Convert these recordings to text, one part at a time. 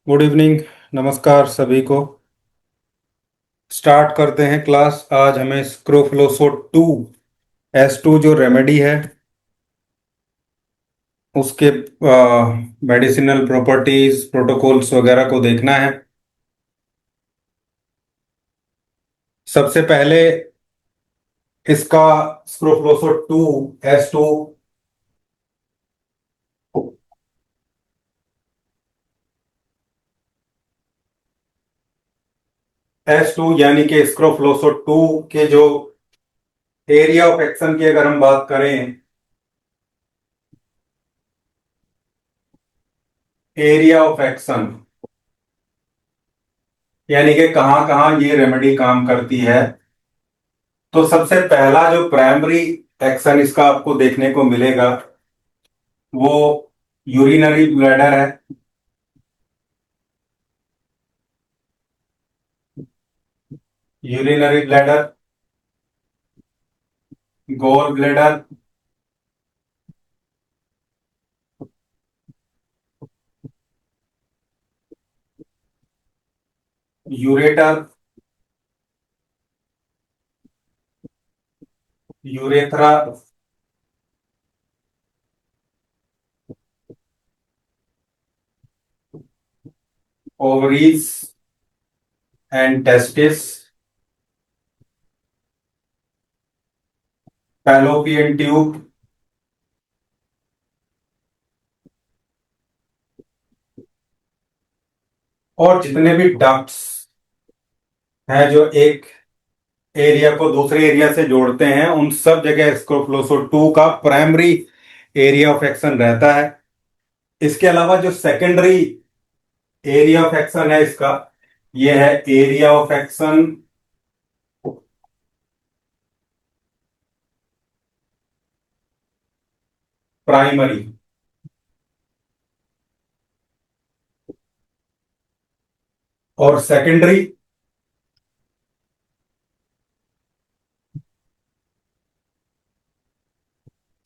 Good evening. नमस्कार सभी को। स्टार्ट करते हैं क्लास। आज हमें स्क्रोफ्लोसो टू S2 जो रेमेडी है उसके मेडिसिनल प्रॉपर्टीज प्रोटोकॉल्स वगैरह को देखना है। सबसे पहले इसका स्क्रोफ्लोसो टू S2 S2 यानी कि स्क्रोफ्लोसो टू के जो एरिया ऑफ एक्शन की अगर हम बात करें, एरिया ऑफ एक्शन यानी कि कहाँ कहाँ ये रेमेडी काम करती है, तो सबसे पहला जो प्राइमरी एक्शन इसका आपको देखने को मिलेगा वो यूरिनरी ब्लैडर है। Urinary bladder, gall bladder, ureter, urethra, ovaries and testis, fallopian tube, और जितने भी डक्ट्स हैं जो एक एरिया को दूसरे एरिया से जोड़ते हैं, उन सब जगह स्क्रोफलोसो टू का प्राइमरी एरिया ऑफ एक्शन रहता है। इसके अलावा जो सेकेंडरी एरिया ऑफ एक्शन है इसका, यह है एरिया ऑफ एक्शन प्राइमरी। और सेकेंडरी,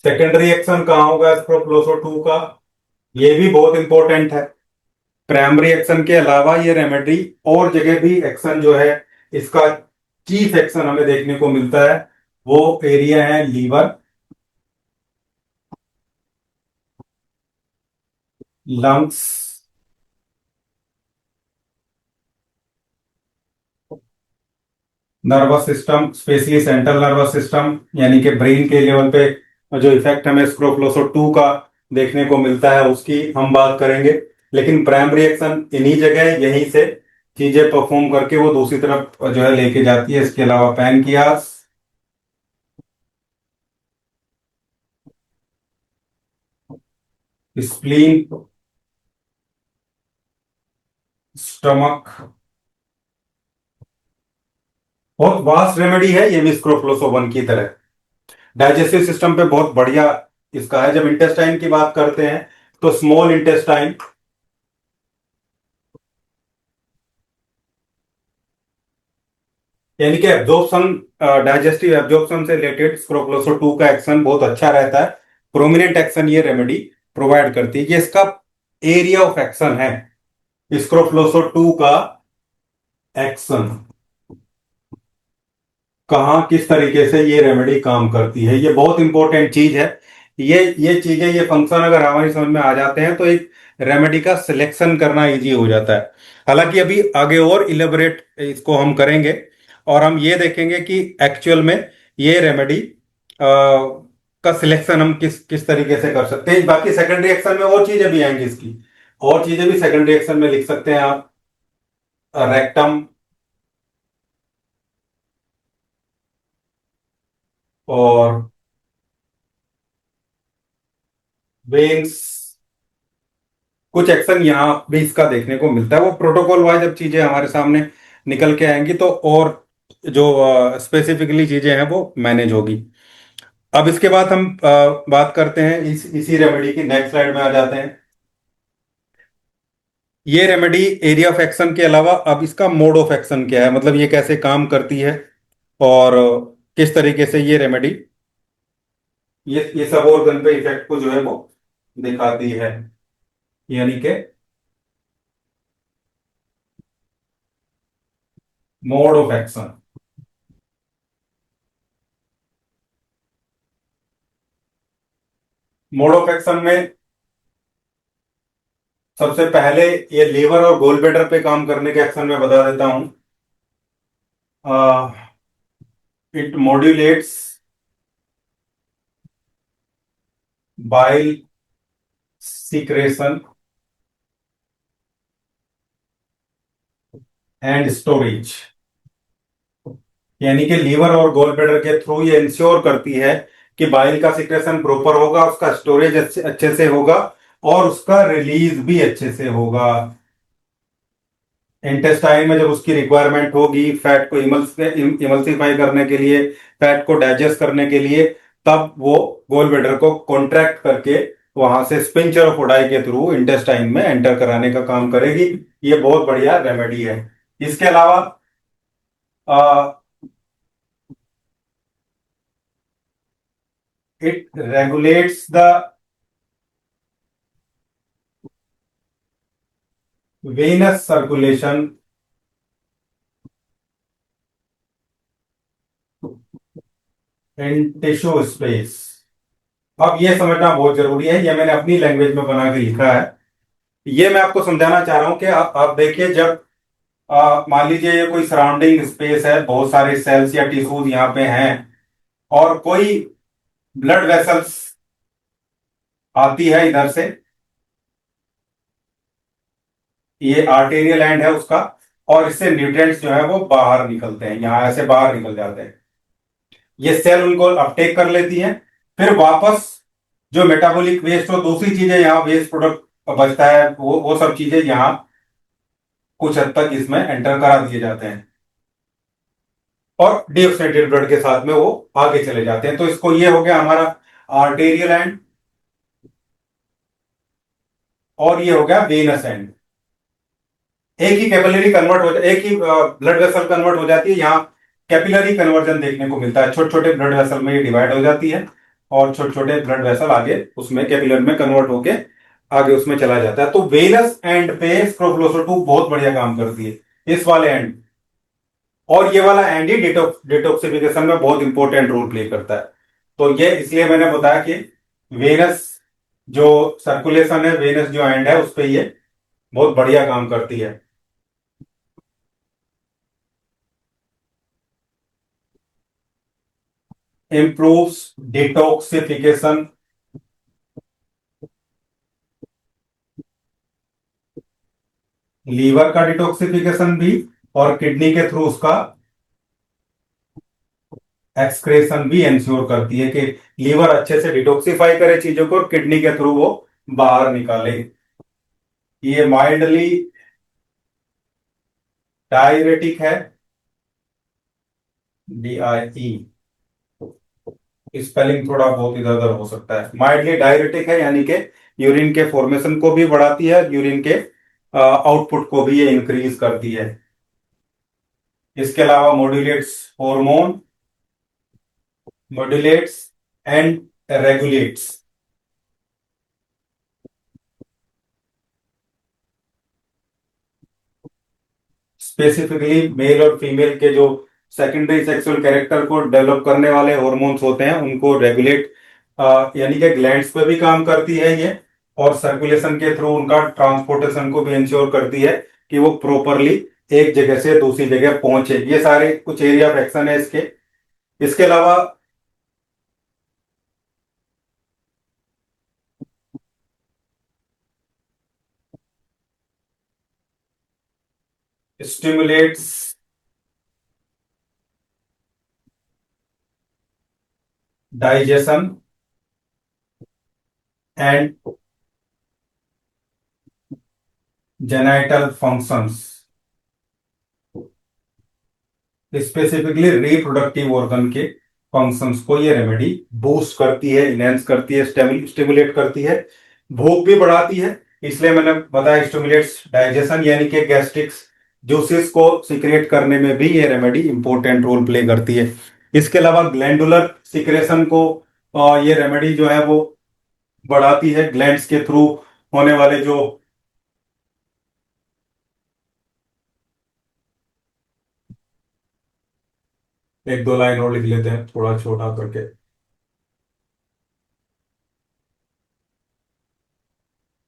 सेकेंडरी एक्शन कहाँ होगा स्क्रोफलोसो टू का, ये भी बहुत इंपॉर्टेंट है। प्राइमरी एक्शन के अलावा ये रेमेडी और जगह भी एक्शन जो है इसका चीफ एक्शन हमें देखने को मिलता है। वो एरिया है liver, lungs, nervous system, specially central nervous system यानी कि ब्रेन के लेवल पे जो इफेक्ट हमें स्क्रोफलोसो टू का देखने को मिलता है उसकी हम बात करेंगे। लेकिन प्राइमरी एक्शन इन्हीं जगह यहीं से चीजें परफॉर्म करके वो दूसरी तरफ जो है लेके जाती है। इसके अलावा पैनकियास, स्प्लीन, स्टमक, बहुत वास्ट रेमेडी है ये भी स्क्रोफलोसो वन की तरह। डाइजेस्टिव सिस्टम पे बहुत बढ़िया इसका है। जब इंटेस्टाइन की बात करते हैं तो स्मॉल इंटेस्टाइन यानी कि एब्जॉर्प्शन, डाइजेस्टिव एब्जॉर्प्शन से रिलेटेड स्क्रोफलोसो टू का एक्शन बहुत अच्छा रहता है। प्रोमिनेंट एक्शन ये रेमेडी प्रोवाइड करती है। ये इसका एरिया ऑफ एक्शन है, स्क्रोफलोसो टू का एक्शन कहाँ किस तरीके से ये रेमेडी काम करती है, ये बहुत इंपॉर्टेंट चीज है। ये चीजें, ये फंक्शन अगर हमारी समझ में आ जाते हैं तो एक रेमेडी का सिलेक्शन करना इजी हो जाता है। हालांकि अभी आगे और इलेबोरेट इसको हम करेंगे और हम ये देखेंगे कि एक्चुअल में ये रेमेडी का सिलेक्शन हम किस किस तरीके से कर सकते हैं। बाकी सेकेंडरी एक्शन में और चीजें भी आएंगी इसकी, और चीजें भी सेकेंडरी एक्शन में लिख सकते हैं आप। रेक्टम और वेन्स, कुछ एक्शन यहाँ भी इसका देखने को मिलता है। वो प्रोटोकॉल वाइज जब चीजें हमारे सामने निकल के आएंगी तो और जो स्पेसिफिकली चीजें हैं वो मैनेज होगी। अब इसके बाद हम बात करते हैं इसी रेमेडी की। नेक्स्ट स्लाइड में आ जाते हैं। ये रेमेडी एरिया ऑफ एक्शन के अलावा अब इसका मोड ऑफ एक्शन क्या है, मतलब ये कैसे काम करती है और किस तरीके से ये रेमेडी ये सब ऑर्गन पे इफेक्ट को जो है वो दिखाती है। यानी कि mode of action. Mode of action में सबसे पहले ये लीवर और गोल ब्लैडर पे काम करने के एक्शन में बता देता हूं। It modulates bile secretion and storage. यानी कि लीवर और गोल ब्लैडर के थ्रू ये इंश्योर करती है कि बाइल का सिक्रेशन प्रॉपर होगा, उसका स्टोरेज अच्छे अच्छे से होगा और उसका रिलीज भी अच्छे से होगा। इंटेस्टाइन में जब उसकी रिक्वायरमेंट होगी फैट को इमल्सिफाई करने के लिए, फैट को डाइजेस्ट करने के लिए, तब वो गोल ब्लैडर को कॉन्ट्रैक्ट करके वहां से स्पिंचर ऑफ ओडाई के थ्रू इंटेस्टाइन में एंटर कराने का काम करेगी। ये बहुत बढ़िया रेमेडी है। इसके अलावा it regulates the venous circulation in tissue space. अब ये समझना बहुत जरूरी है, ये मैंने अपनी लैंग्वेज में बना के लिखा है। ये मैं आपको समझाना चाह रहा हूं कि आप देखिए, जब मान लीजिए ये कोई सराउंडिंग स्पेस है, बहुत सारे सेल्स या टिश्यूज यहाँ पे हैं और कोई ब्लड वेसल्स आती है इधर से, ये आर्टेरियल एंड है उसका, और इससे न्यूट्रिएंट्स जो है वो बाहर निकलते हैं, यहाँ ऐसे बाहर निकल जाते हैं। ये सेल उनको अपटेक कर लेती है, फिर वापस जो मेटाबॉलिक वेस्ट और दूसरी चीजें यहाँ वेस्ट प्रोडक्ट बचता है, वो सब चीजें यहाँ कुछ हद तक इसमें एंटर करा दिए जाते हैं और डीऑक्सीडेटेड ब्लड के साथ में वो आगे चले जाते हैं। तो इसको, ये हो गया हमारा आर्टेरियल एंड और ये हो गया वेनस एंड। एक ही कैपिलरी कन्वर्ट हो एक ही ब्लड वेसल कन्वर्ट हो जाती है, यहाँ कैपिलरी कन्वर्जन देखने को मिलता है। छोटे छोटे ब्लड वेसल में ये डिवाइड हो जाती है और छोटे छोटे ब्लड वेसल आगे उसमें कैपिलर में कन्वर्ट होके आगे उसमें चला जाता है। तो वेनस एंड पे स्क्रोफलोसो 2 बहुत बढ़िया काम करती है, इस वाले एंड। और ये वाला एंड ही डिटॉक्सिफिकेशन में बहुत इंपॉर्टेंट रोल प्ले करता है। तो ये इसलिए मैंने बताया कि वेनस जो सर्कुलेशन है, वेनस जो एंड है उस पे ये बहुत बढ़िया काम करती है। improves डिटॉक्सिफिकेशन, लीवर का डिटॉक्सिफिकेशन भी और किडनी के थ्रू उसका एक्सक्रेशन भी इंश्योर करती है कि लीवर अच्छे से डिटॉक्सिफाई करे चीजों को और किडनी के थ्रू वो बाहर निकाले। ये माइल्डली डायरेटिक है, DIE, स्पेलिंग थोड़ा बहुत इधर उधर हो सकता है। माइल्डली डायरेटिक है यानी कि यूरिन के फॉर्मेशन को भी बढ़ाती है, यूरिन के आउटपुट को भी ये इंक्रीज करती है। इसके अलावा modulates hormone, modulates and regulates. Specifically male और फीमेल के जो सेकेंडरी सेक्सुअल कैरेक्टर को डेवलप करने वाले हॉर्मोन्स होते हैं उनको रेगुलेट, यानी कि ग्लैंड्स पे भी काम करती है ये, और सर्कुलेशन के थ्रू उनका ट्रांसपोर्टेशन को भी इंश्योर करती है कि वो प्रॉपरली एक जगह से दूसरी जगह पहुंचे। ये सारे कुछ एरिया ऑफ एक्शन है इसके। इसके अलावा stimulates digestion and genital functions. Specifically reproductive organ के फंक्शंस को ये रेमेडी बूस्ट करती है, इनहेंस करती है, स्टिमुलेट करती है, भूख भी बढ़ाती है। इसलिए मैंने बताया स्टिमुलेट्स डाइजेशन, यानी कि गैस्ट्रिक्स जूसेस को सीक्रेट करने में भी ये रेमेडी इंपॉर्टेंट रोल प्ले करती है। इसके अलावा ग्लैंडुलर सिक्रेशन को ये रेमेडी जो है वो बढ़ाती है। ग्लैंड्स के थ्रू होने वाले जो एक दो लाइन और लिख लेते हैं थोड़ा छोटा करके।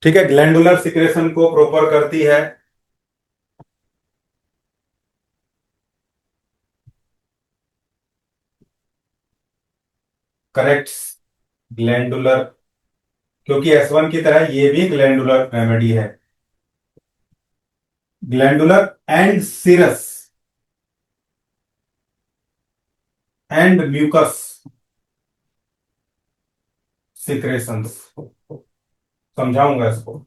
ठीक है, ग्लैंडुलर सिक्रेशन को प्रॉपर करती है। करेक्ट। ग्लैंडुलर, क्योंकि S1 की तरह ये भी ग्लैंडुलर रेमेडी है। Glandular and serous and mucous secretions. समझाऊंगा इसको।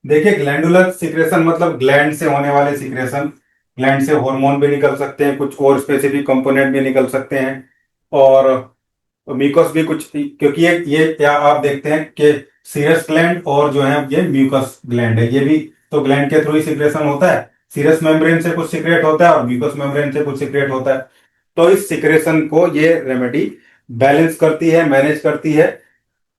देखिए, ग्लैंडुलर सिक्रेशन मतलब ग्लैंड से होने वाले सिक्रेशन। ग्लैंड से हार्मोन भी निकल सकते हैं, कुछ और स्पेसिफिक कंपोनेंट भी निकल सकते हैं। और म्यूकस भी कुछ, क्योंकि ये क्या आप देखते हैं कि सीरस ग्लैंड और जो है ये म्यूकस ग्लैंड है, ये भी तो ग्लैंड के थ्रू ही सिक्रेशन होता है। सीरस मेम्ब्रेन से कुछ सिक्रेट होता है और म्यूकस मेम्ब्रेन से कुछ सिक्रेट होता है। तो इस सिक्रेशन को ये रेमेडी बैलेंस करती है, मैनेज करती है।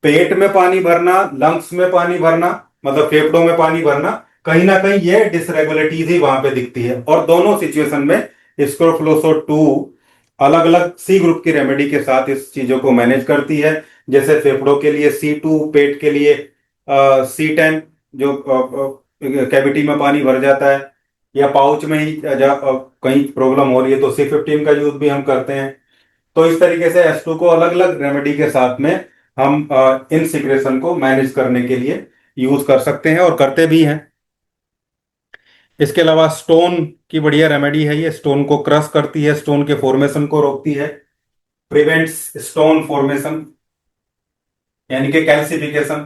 पेट में पानी भरना, लंग्स में पानी भरना, मतलब फेफड़ों में पानी भरना, कहीं ना कहीं ये डिसरेगुलेटीज ही वहां पे दिखती है। और दोनों सिचुएशन में स्क्रोफ्लोसो 2 अलग अलग सी ग्रुप की रेमेडी के साथ इस चीजों को मैनेज करती है। जैसे फेफड़ों के लिए C2, पेट के लिए C10, जो कैविटी में पानी भर जाता है, या पाउच में ही कहीं प्रॉब्लम हो रही है तो C15 का यूज भी हम करते हैं। तो इस तरीके से S2 को अलग अलग रेमेडी के साथ में हम इन सिक्रेशन को मैनेज करने के लिए यूज कर सकते हैं और करते भी हैं। इसके अलावा स्टोन की बढ़िया रेमेडी है, ये स्टोन को क्रश करती है, स्टोन के फॉर्मेशन को रोकती है। प्रिवेंट्स स्टोन फॉर्मेशन, यानी कि कैल्सिफिकेशन।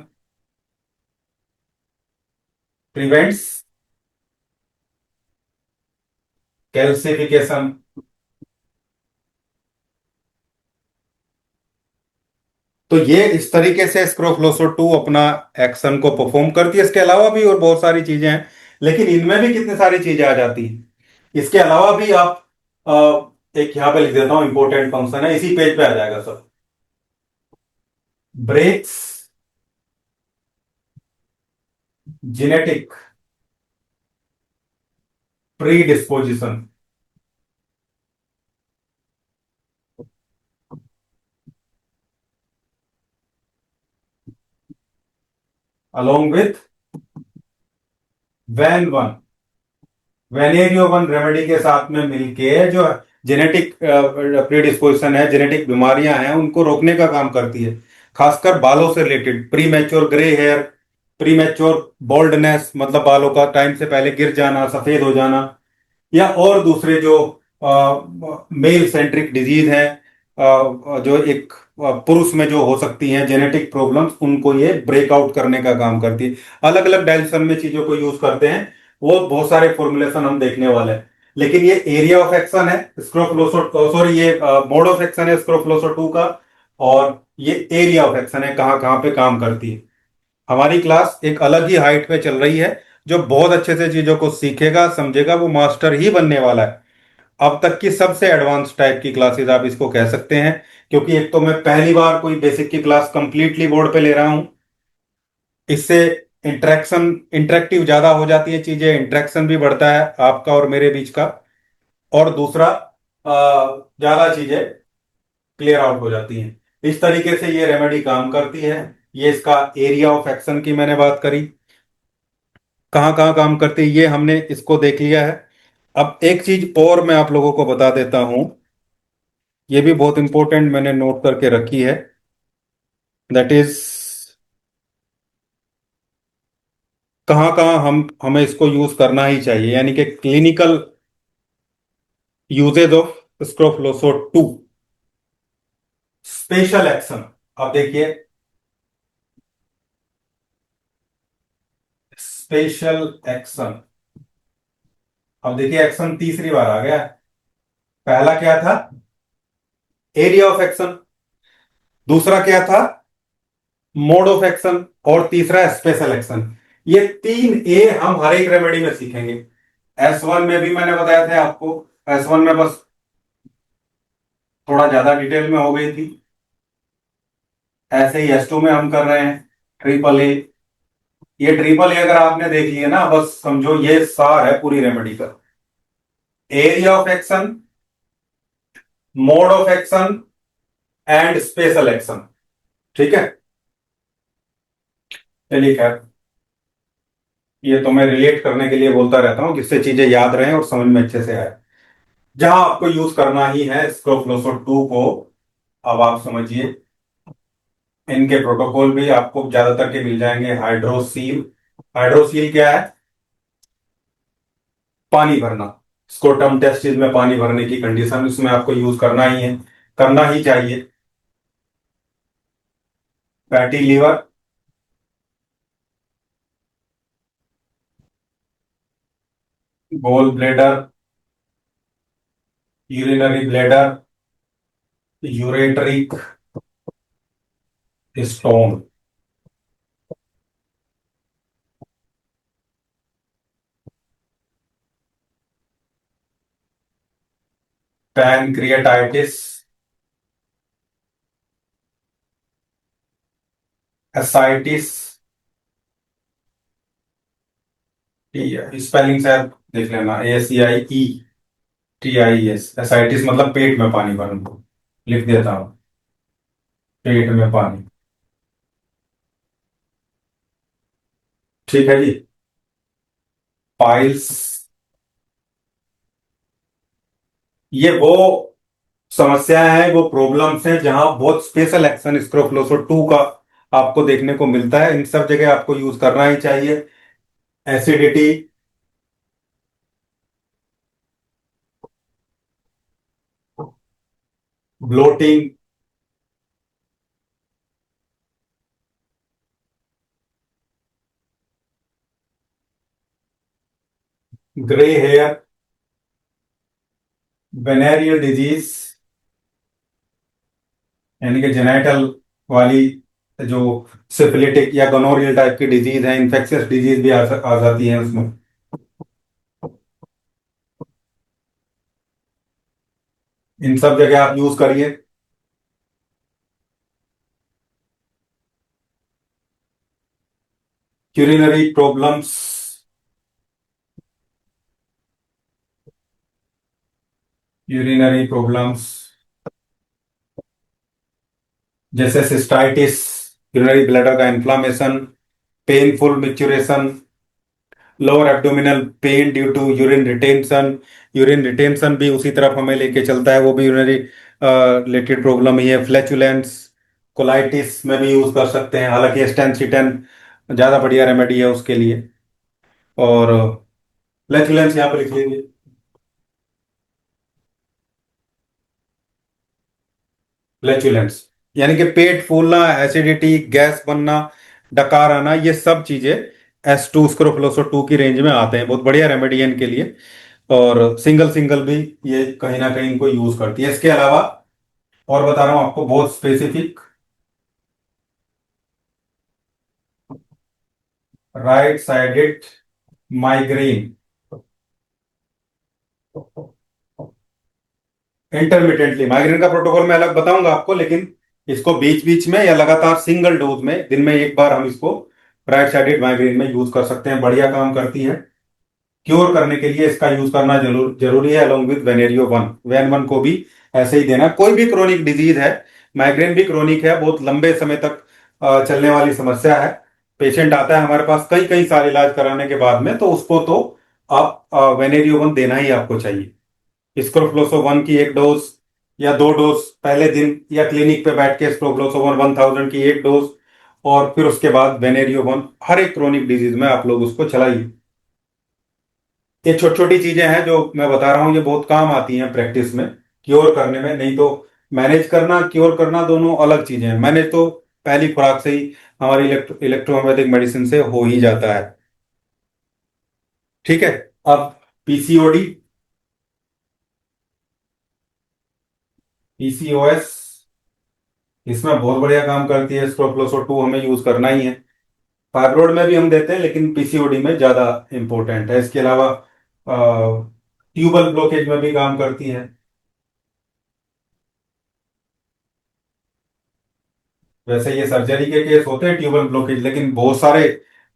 Prevents calcification. तो ये इस तरीके से स्क्रोफलोसो 2 अपना एक्शन को परफॉर्म करती है। इसके अलावा भी और बहुत सारी चीजें हैं, लेकिन इनमें भी कितनी सारी चीजें आ जाती हैं। इसके अलावा भी आप एक यहां पे लिख देता हूं, इंपॉर्टेंट फंक्शन है, इसी पेज पे आ जाएगा सब। Breaks genetic predisposition along with van one, वेनेरियो वन रेमेडी के साथ में मिलके जो जेनेटिक प्रीडिस्पोजिशन है, जेनेटिक बीमारियां हैं, उनको रोकने का काम करती है। खासकर बालों से related premature grey hair, premature baldness, मतलब बालों का टाइम से पहले गिर जाना, सफेद हो जाना, या और दूसरे जो मेल सेंट्रिक डिजीज है, जो एक पुरुष में जो हो सकती हैं जेनेटिक प्रॉब्लम्स, उनको ये ब्रेकआउट करने का काम करती है। अलग अलग डायल्सन में चीजों को यूज करते हैं, वो बहुत सारे फॉर्मुलेशन हम देखने वाले हैं। लेकिन ये एरिया ऑफ एक्शन है स्क्रोफ्लोसो, सॉरी, ये मोड ऑफ एक्शन है स्क्रोफ्लोसो 2 का। और ये एरिया ऑफ एक्शन है, कहाँ कहाँ पे काम करती है। हमारी क्लास एक अलग ही हाइट पे चल रही है। जो बहुत अच्छे से चीजों को सीखेगा, समझेगा, वो मास्टर ही बनने वाला है। अब तक की सबसे एडवांस टाइप की क्लासेस आप इसको कह सकते हैं, क्योंकि एक तो मैं पहली बार कोई बेसिक की क्लास कंप्लीटली बोर्ड पे ले रहा हूं। इससे इंटरेक्शन, इंटरेक्टिव ज्यादा हो जाती है चीजें, इंटरेक्शन भी बढ़ता है आपका और मेरे बीच का। और दूसरा, ज्यादा चीजें क्लियर आउट हो जाती हैं। इस तरीके से ये रेमेडी काम करती है। ये इसका एरिया ऑफ एक्शन की मैंने बात करी, कहाँ कहाँ काम करती है ये हमने इसको देख लिया है। अब एक चीज और मैं आप लोगों को बता देता हूं, ये भी बहुत इंपॉर्टेंट मैंने नोट करके रखी है। दैट इज, कहाँ कहाँ हम हमें इसको यूज करना ही चाहिए, यानी कि क्लिनिकल यूजेज ऑफ स्क्रोफलोसो 2 स्पेशल एक्शन। अब देखिए, स्पेशल एक्शन। अब देखिए, एक्शन तीसरी बार आ गया। पहला क्या था? Area of action. दूसरा क्या था? Mode of action. और तीसरा स्पेशल एक्शन। ये तीन ए हम हर एक रेमेडी में सीखेंगे। S1 में भी मैंने बताया था आपको, S1 में बस थोड़ा ज्यादा डिटेल में हो गई थी। ऐसे ही S2 में हम कर रहे हैं ट्रिपल ए। ये ट्रिपल ए अगर आपने देख लिया ना, बस समझो ये सार है पूरी रेमेडी का। Area of action, mode of action and special action. ठीक है। चलिए खैर, ये तो मैं रिलेट करने के लिए बोलता रहता हूँ जिससे चीजें याद रहें और समझ में अच्छे से आए। जहां आपको यूज करना ही है स्क्रोफ्लोसो 2 को, अब आप समझिए। इनके प्रोटोकॉल भी आपको ज्यादातर के मिल जाएंगे। हाइड्रोसील, हाइड्रोसील क्या है? पानी भरना। स्कोटम टेस्टिस में पानी भरने की कंडीशन, इसमें आपको यूज करना ही है, करना ही चाहिए। Fatty liver, gallbladder, urinary bladder, ureteric stone, pancreatitis, ascites. Spelling शायद देख लेना, ACIETIS। एसाइटिस मतलब पेट में पानी भरना, लिख देता हूं, पेट में पानी। ठीक है जी। पाइल्स, ये वो समस्याएं हैं, वो प्रॉब्लम्स हैं जहां बहुत स्पेशल एक्शन स्क्रोफलोसो 2 का आपको देखने को मिलता है। इन सब जगह आपको यूज करना ही चाहिए। Acidity, bloating, grey hair, venereal disease, यानी कि जेनाइटल वाली जो सिफिलिटिक या गोनोरियल टाइप की डिजीज है, इन्फेक्शियस डिजीज भी आ जाती है उसमें। इन सब जगह आप यूज करिए। यूरिनरी प्रॉब्लम्स, यूरिनरी प्रॉब्लम्स जैसे सिस्टाइटिस, यूरिनरी ब्लैडर का inflammation, painful micturition, lower abdominal pain due to urine retention. Urine retention भी उसी तरफ हमें लेके चलता है, वो भी यूरिनरी रिलेटेड प्रॉब्लम ही है। फ्लैचुलेंस, कोलाइटिस में भी यूज कर सकते हैं, हालांकि स्टेंसिटन ज्यादा बढ़िया रेमेडी है उसके लिए। और फ्लैचुलेंस यहाँ पे लिख लीजिए। फ्लैचुलेंस यानी कि पेट फूलना, एसिडिटी, गैस बनना, डकार आना, ये सब चीजें S2 स्क्रोफलोसो 2 की रेंज में आते हैं। बहुत बढ़िया रेमेडी है इनके लिए। और सिंगल सिंगल भी ये कहीं ना कहीं इनको यूज करती है। इसके अलावा और बता रहा हूं आपको बहुत specific, right sided migraine, intermittently. Migraine का प्रोटोकॉल मैं अलग बताऊंगा आपको, लेकिन इसको बीच बीच में या लगातार सिंगल डोज में दिन में एक बार हम इसको राइट साइडेड माइग्रेन में यूज कर सकते हैं। बढ़िया काम करती है। क्योर करने के लिए इसका यूज करना जरूरी है, अलोंग विद वेनेरियो वन। वैन वन को भी ऐसे ही देना। कोई भी क्रोनिक डिजीज है, माइग्रेन भी क्रोनिक है, बहुत लंबे समय तक चलने वाली समस्या है। पेशेंट आता है हमारे पास कई कई साल इलाज कराने के बाद में, तो उसको तो आप वेनेरियो वन देना ही आपको चाहिए। स्क्रोफ्लोसो वन की एक डोज या दो डोज पहले दिन, या क्लिनिक पे बैठ के स्क्रोफ्लोसो वन 1000 की एक डोज, और फिर उसके बाद वेनेरियो वन हर एक क्रोनिक डिजीज में आप लोग उसको चलाइए। ये छोटी छोटी चीजें हैं जो मैं बता रहा हूँ, ये बहुत काम आती हैं प्रैक्टिस में, क्योर करने में। नहीं तो मैनेज करना, क्योर करना दोनों अलग चीजें हैं। मैनेज तो पहली खुराक से ही हमारी इलेक्ट्रोहोम्योपैथिक मेडिसिन से हो ही जाता है। ठीक है। अब PCOD, PCOS, इसमें बहुत बढ़िया काम करती है स्ट्रोफ्लोसो 2, हमें यूज करना ही है। फाइब्रोइड में भी हम देते हैं, लेकिन PCOD में ज्यादा इंपॉर्टेंट है। इसके अलावा ट्यूबल ब्लॉकेज में भी काम करती है। वैसे ये सर्जरी के केस होते हैं ट्यूबल ब्लॉकेज, लेकिन बहुत सारे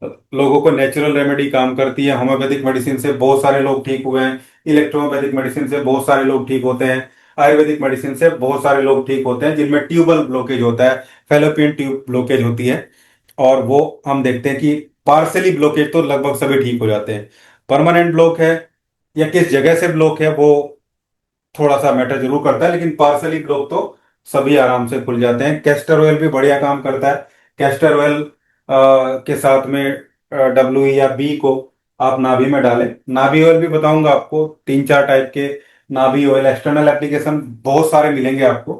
लोगों को नेचुरल रेमेडी काम करती है। होम्योपैथिक मेडिसिन से बहुत सारे लोग ठीक हुए हैं, इलेक्ट्रोपैथिक मेडिसिन से बहुत सारे लोग ठीक होते हैं। आयुर्वेदिक मेडिसिन से बहुत सारे लोग ठीक होते हैं जिनमें ट्यूबल ब्लॉकेज होता है, फेलोपियन ट्यूब ब्लॉकेज होती है, और वो हम देखते हैं कि पार्सली ब्लॉकेज तो लगभग सभी ठीक हो जाते हैं। परमानेंट ब्लॉक है या किस जगह से ब्लॉक है वो थोड़ा सा मैटर जरूर करता है, लेकिन पार्सली ब्लॉक तो सभी आराम से खुल जाते हैं। कैस्टर ऑयल भी बढ़िया काम करता है। कैस्टर ऑयल के साथ में WE या B को आप नाभि में डालें। नाभि ऑयल भी बताऊंगा आपको, तीन चार टाइप के नाभि ऑयल एक्सटर्नल एप्लीकेशन बहुत सारे मिलेंगे आपको,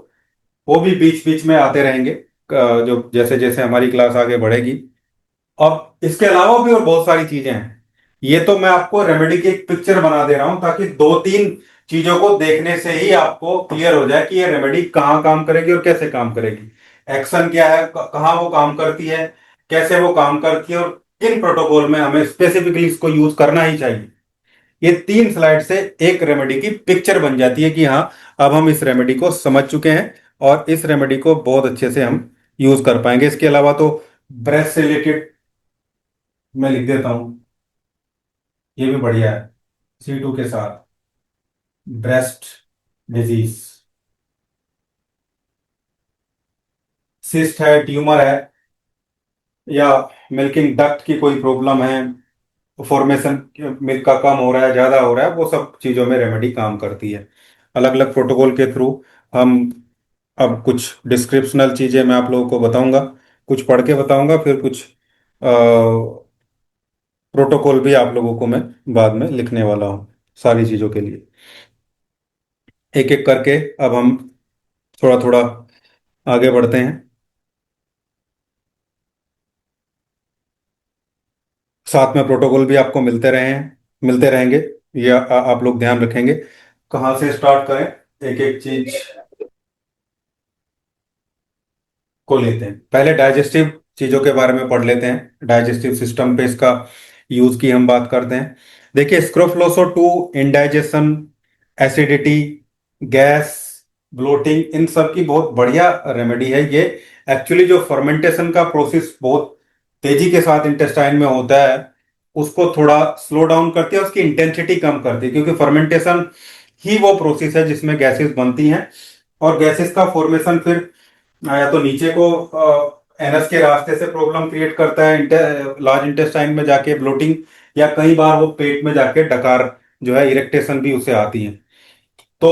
वो भी बीच बीच में आते रहेंगे जो जैसे जैसे हमारी क्लास आगे बढ़ेगी। अब इसके अलावा भी और बहुत सारी चीजें हैं। ये तो मैं आपको रेमेडी की एक पिक्चर बना दे रहा हूं ताकि दो तीन चीजों को देखने से ही आपको क्लियर हो जाए कि ये रेमेडी कहाँ काम करेगी और कैसे काम करेगी, एक्शन क्या है, कहाँ वो काम करती है, कैसे वो काम करती है, और किन प्रोटोकॉल में हमें स्पेसिफिकली इसको यूज करना ही चाहिए। ये 3 स्लाइड से एक रेमेडी की पिक्चर बन जाती है कि हाँ, अब हम इस रेमेडी को समझ चुके हैं और इस रेमेडी को बहुत अच्छे से हम यूज कर पाएंगे। इसके अलावा तो ब्रेस्ट से रिलेटेड मैं लिख देता हूं, ये भी बढ़िया है। C2 के साथ ब्रेस्ट डिजीज, सिस्ट है, ट्यूमर है, या मिल्किंग डक्ट की कोई प्रॉब्लम है, फॉर्मेशन मिल्क का कम हो रहा है, ज्यादा हो रहा है, वो सब चीजों में रेमेडी काम करती है। अलग अलग प्रोटोकॉल के थ्रू हम अब कुछ डिस्क्रिप्शनल चीजें मैं आप लोगों को बताऊंगा, कुछ पढ़ के बताऊंगा, फिर कुछ प्रोटोकॉल भी आप लोगों को मैं बाद में लिखने वाला हूँ सारी चीजों के लिए। एक एक करके अब हम थोड़ा थोड़ा आगे बढ़ते हैं। साथ में प्रोटोकॉल भी आपको मिलते रहेंगे। ये आप लोग ध्यान रखेंगे। कहाँ से स्टार्ट करें, एक एक चीज को लेते हैं। पहले डाइजेस्टिव चीजों के बारे में पढ़ लेते हैं, डाइजेस्टिव सिस्टम पे इसका यूज की हम बात करते हैं। देखिए, स्क्रोफलोसो 2 इंडाइजेशन, एसिडिटी, गैस, ब्लोटिंग, इन सब की बहुत बढ़िया रेमेडी है ये। एक्चुअली जो फर्मेंटेशन का प्रोसेस बहुत तेजी के साथ इंटेस्टाइन में होता है, उसको थोड़ा स्लो डाउन करती है, उसकी इंटेंसिटी कम करती है, क्योंकि फर्मेंटेशन ही वो प्रोसेस है जिसमें गैसेस बनती हैं, और गैसेस का फॉर्मेशन फिर या तो नीचे को एनस के रास्ते से प्रॉब्लम क्रिएट करता है लार्ज इंटेस्टाइन में जाके ब्लोटिंग, या कई बार वो पेट में जाके डकार जो है इरेक्टेशन भी उसे आती है। तो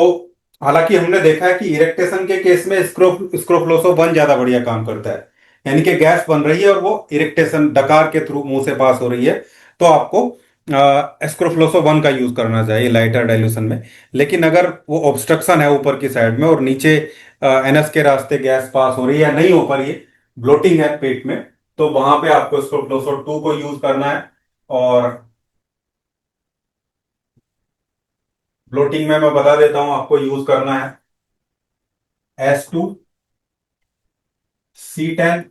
हालांकि हमने देखा है कि इरेक्टेशन के केस में स्क्रोफलोसो 1 ज्यादा बढ़िया काम करता है, यानी कि गैस बन रही है और वो इरेक्टेशन डकार के थ्रू मुंह से पास हो रही है, तो आपको स्क्रोफलोसो 1 का यूज करना चाहिए लाइटर डाइल्यूशन में। लेकिन अगर वो ऑब्स्ट्रक्शन है ऊपर की साइड में और नीचे एनस के रास्ते गैस पास हो रही है या नहीं हो पा रही है, ब्लोटिंग है पेट में, तो वहां पे आपको स्क्रोफलोसो 2 को यूज करना है। और ब्लोटिंग में मैं बता देता हूं, आपको यूज करना है S2 C10,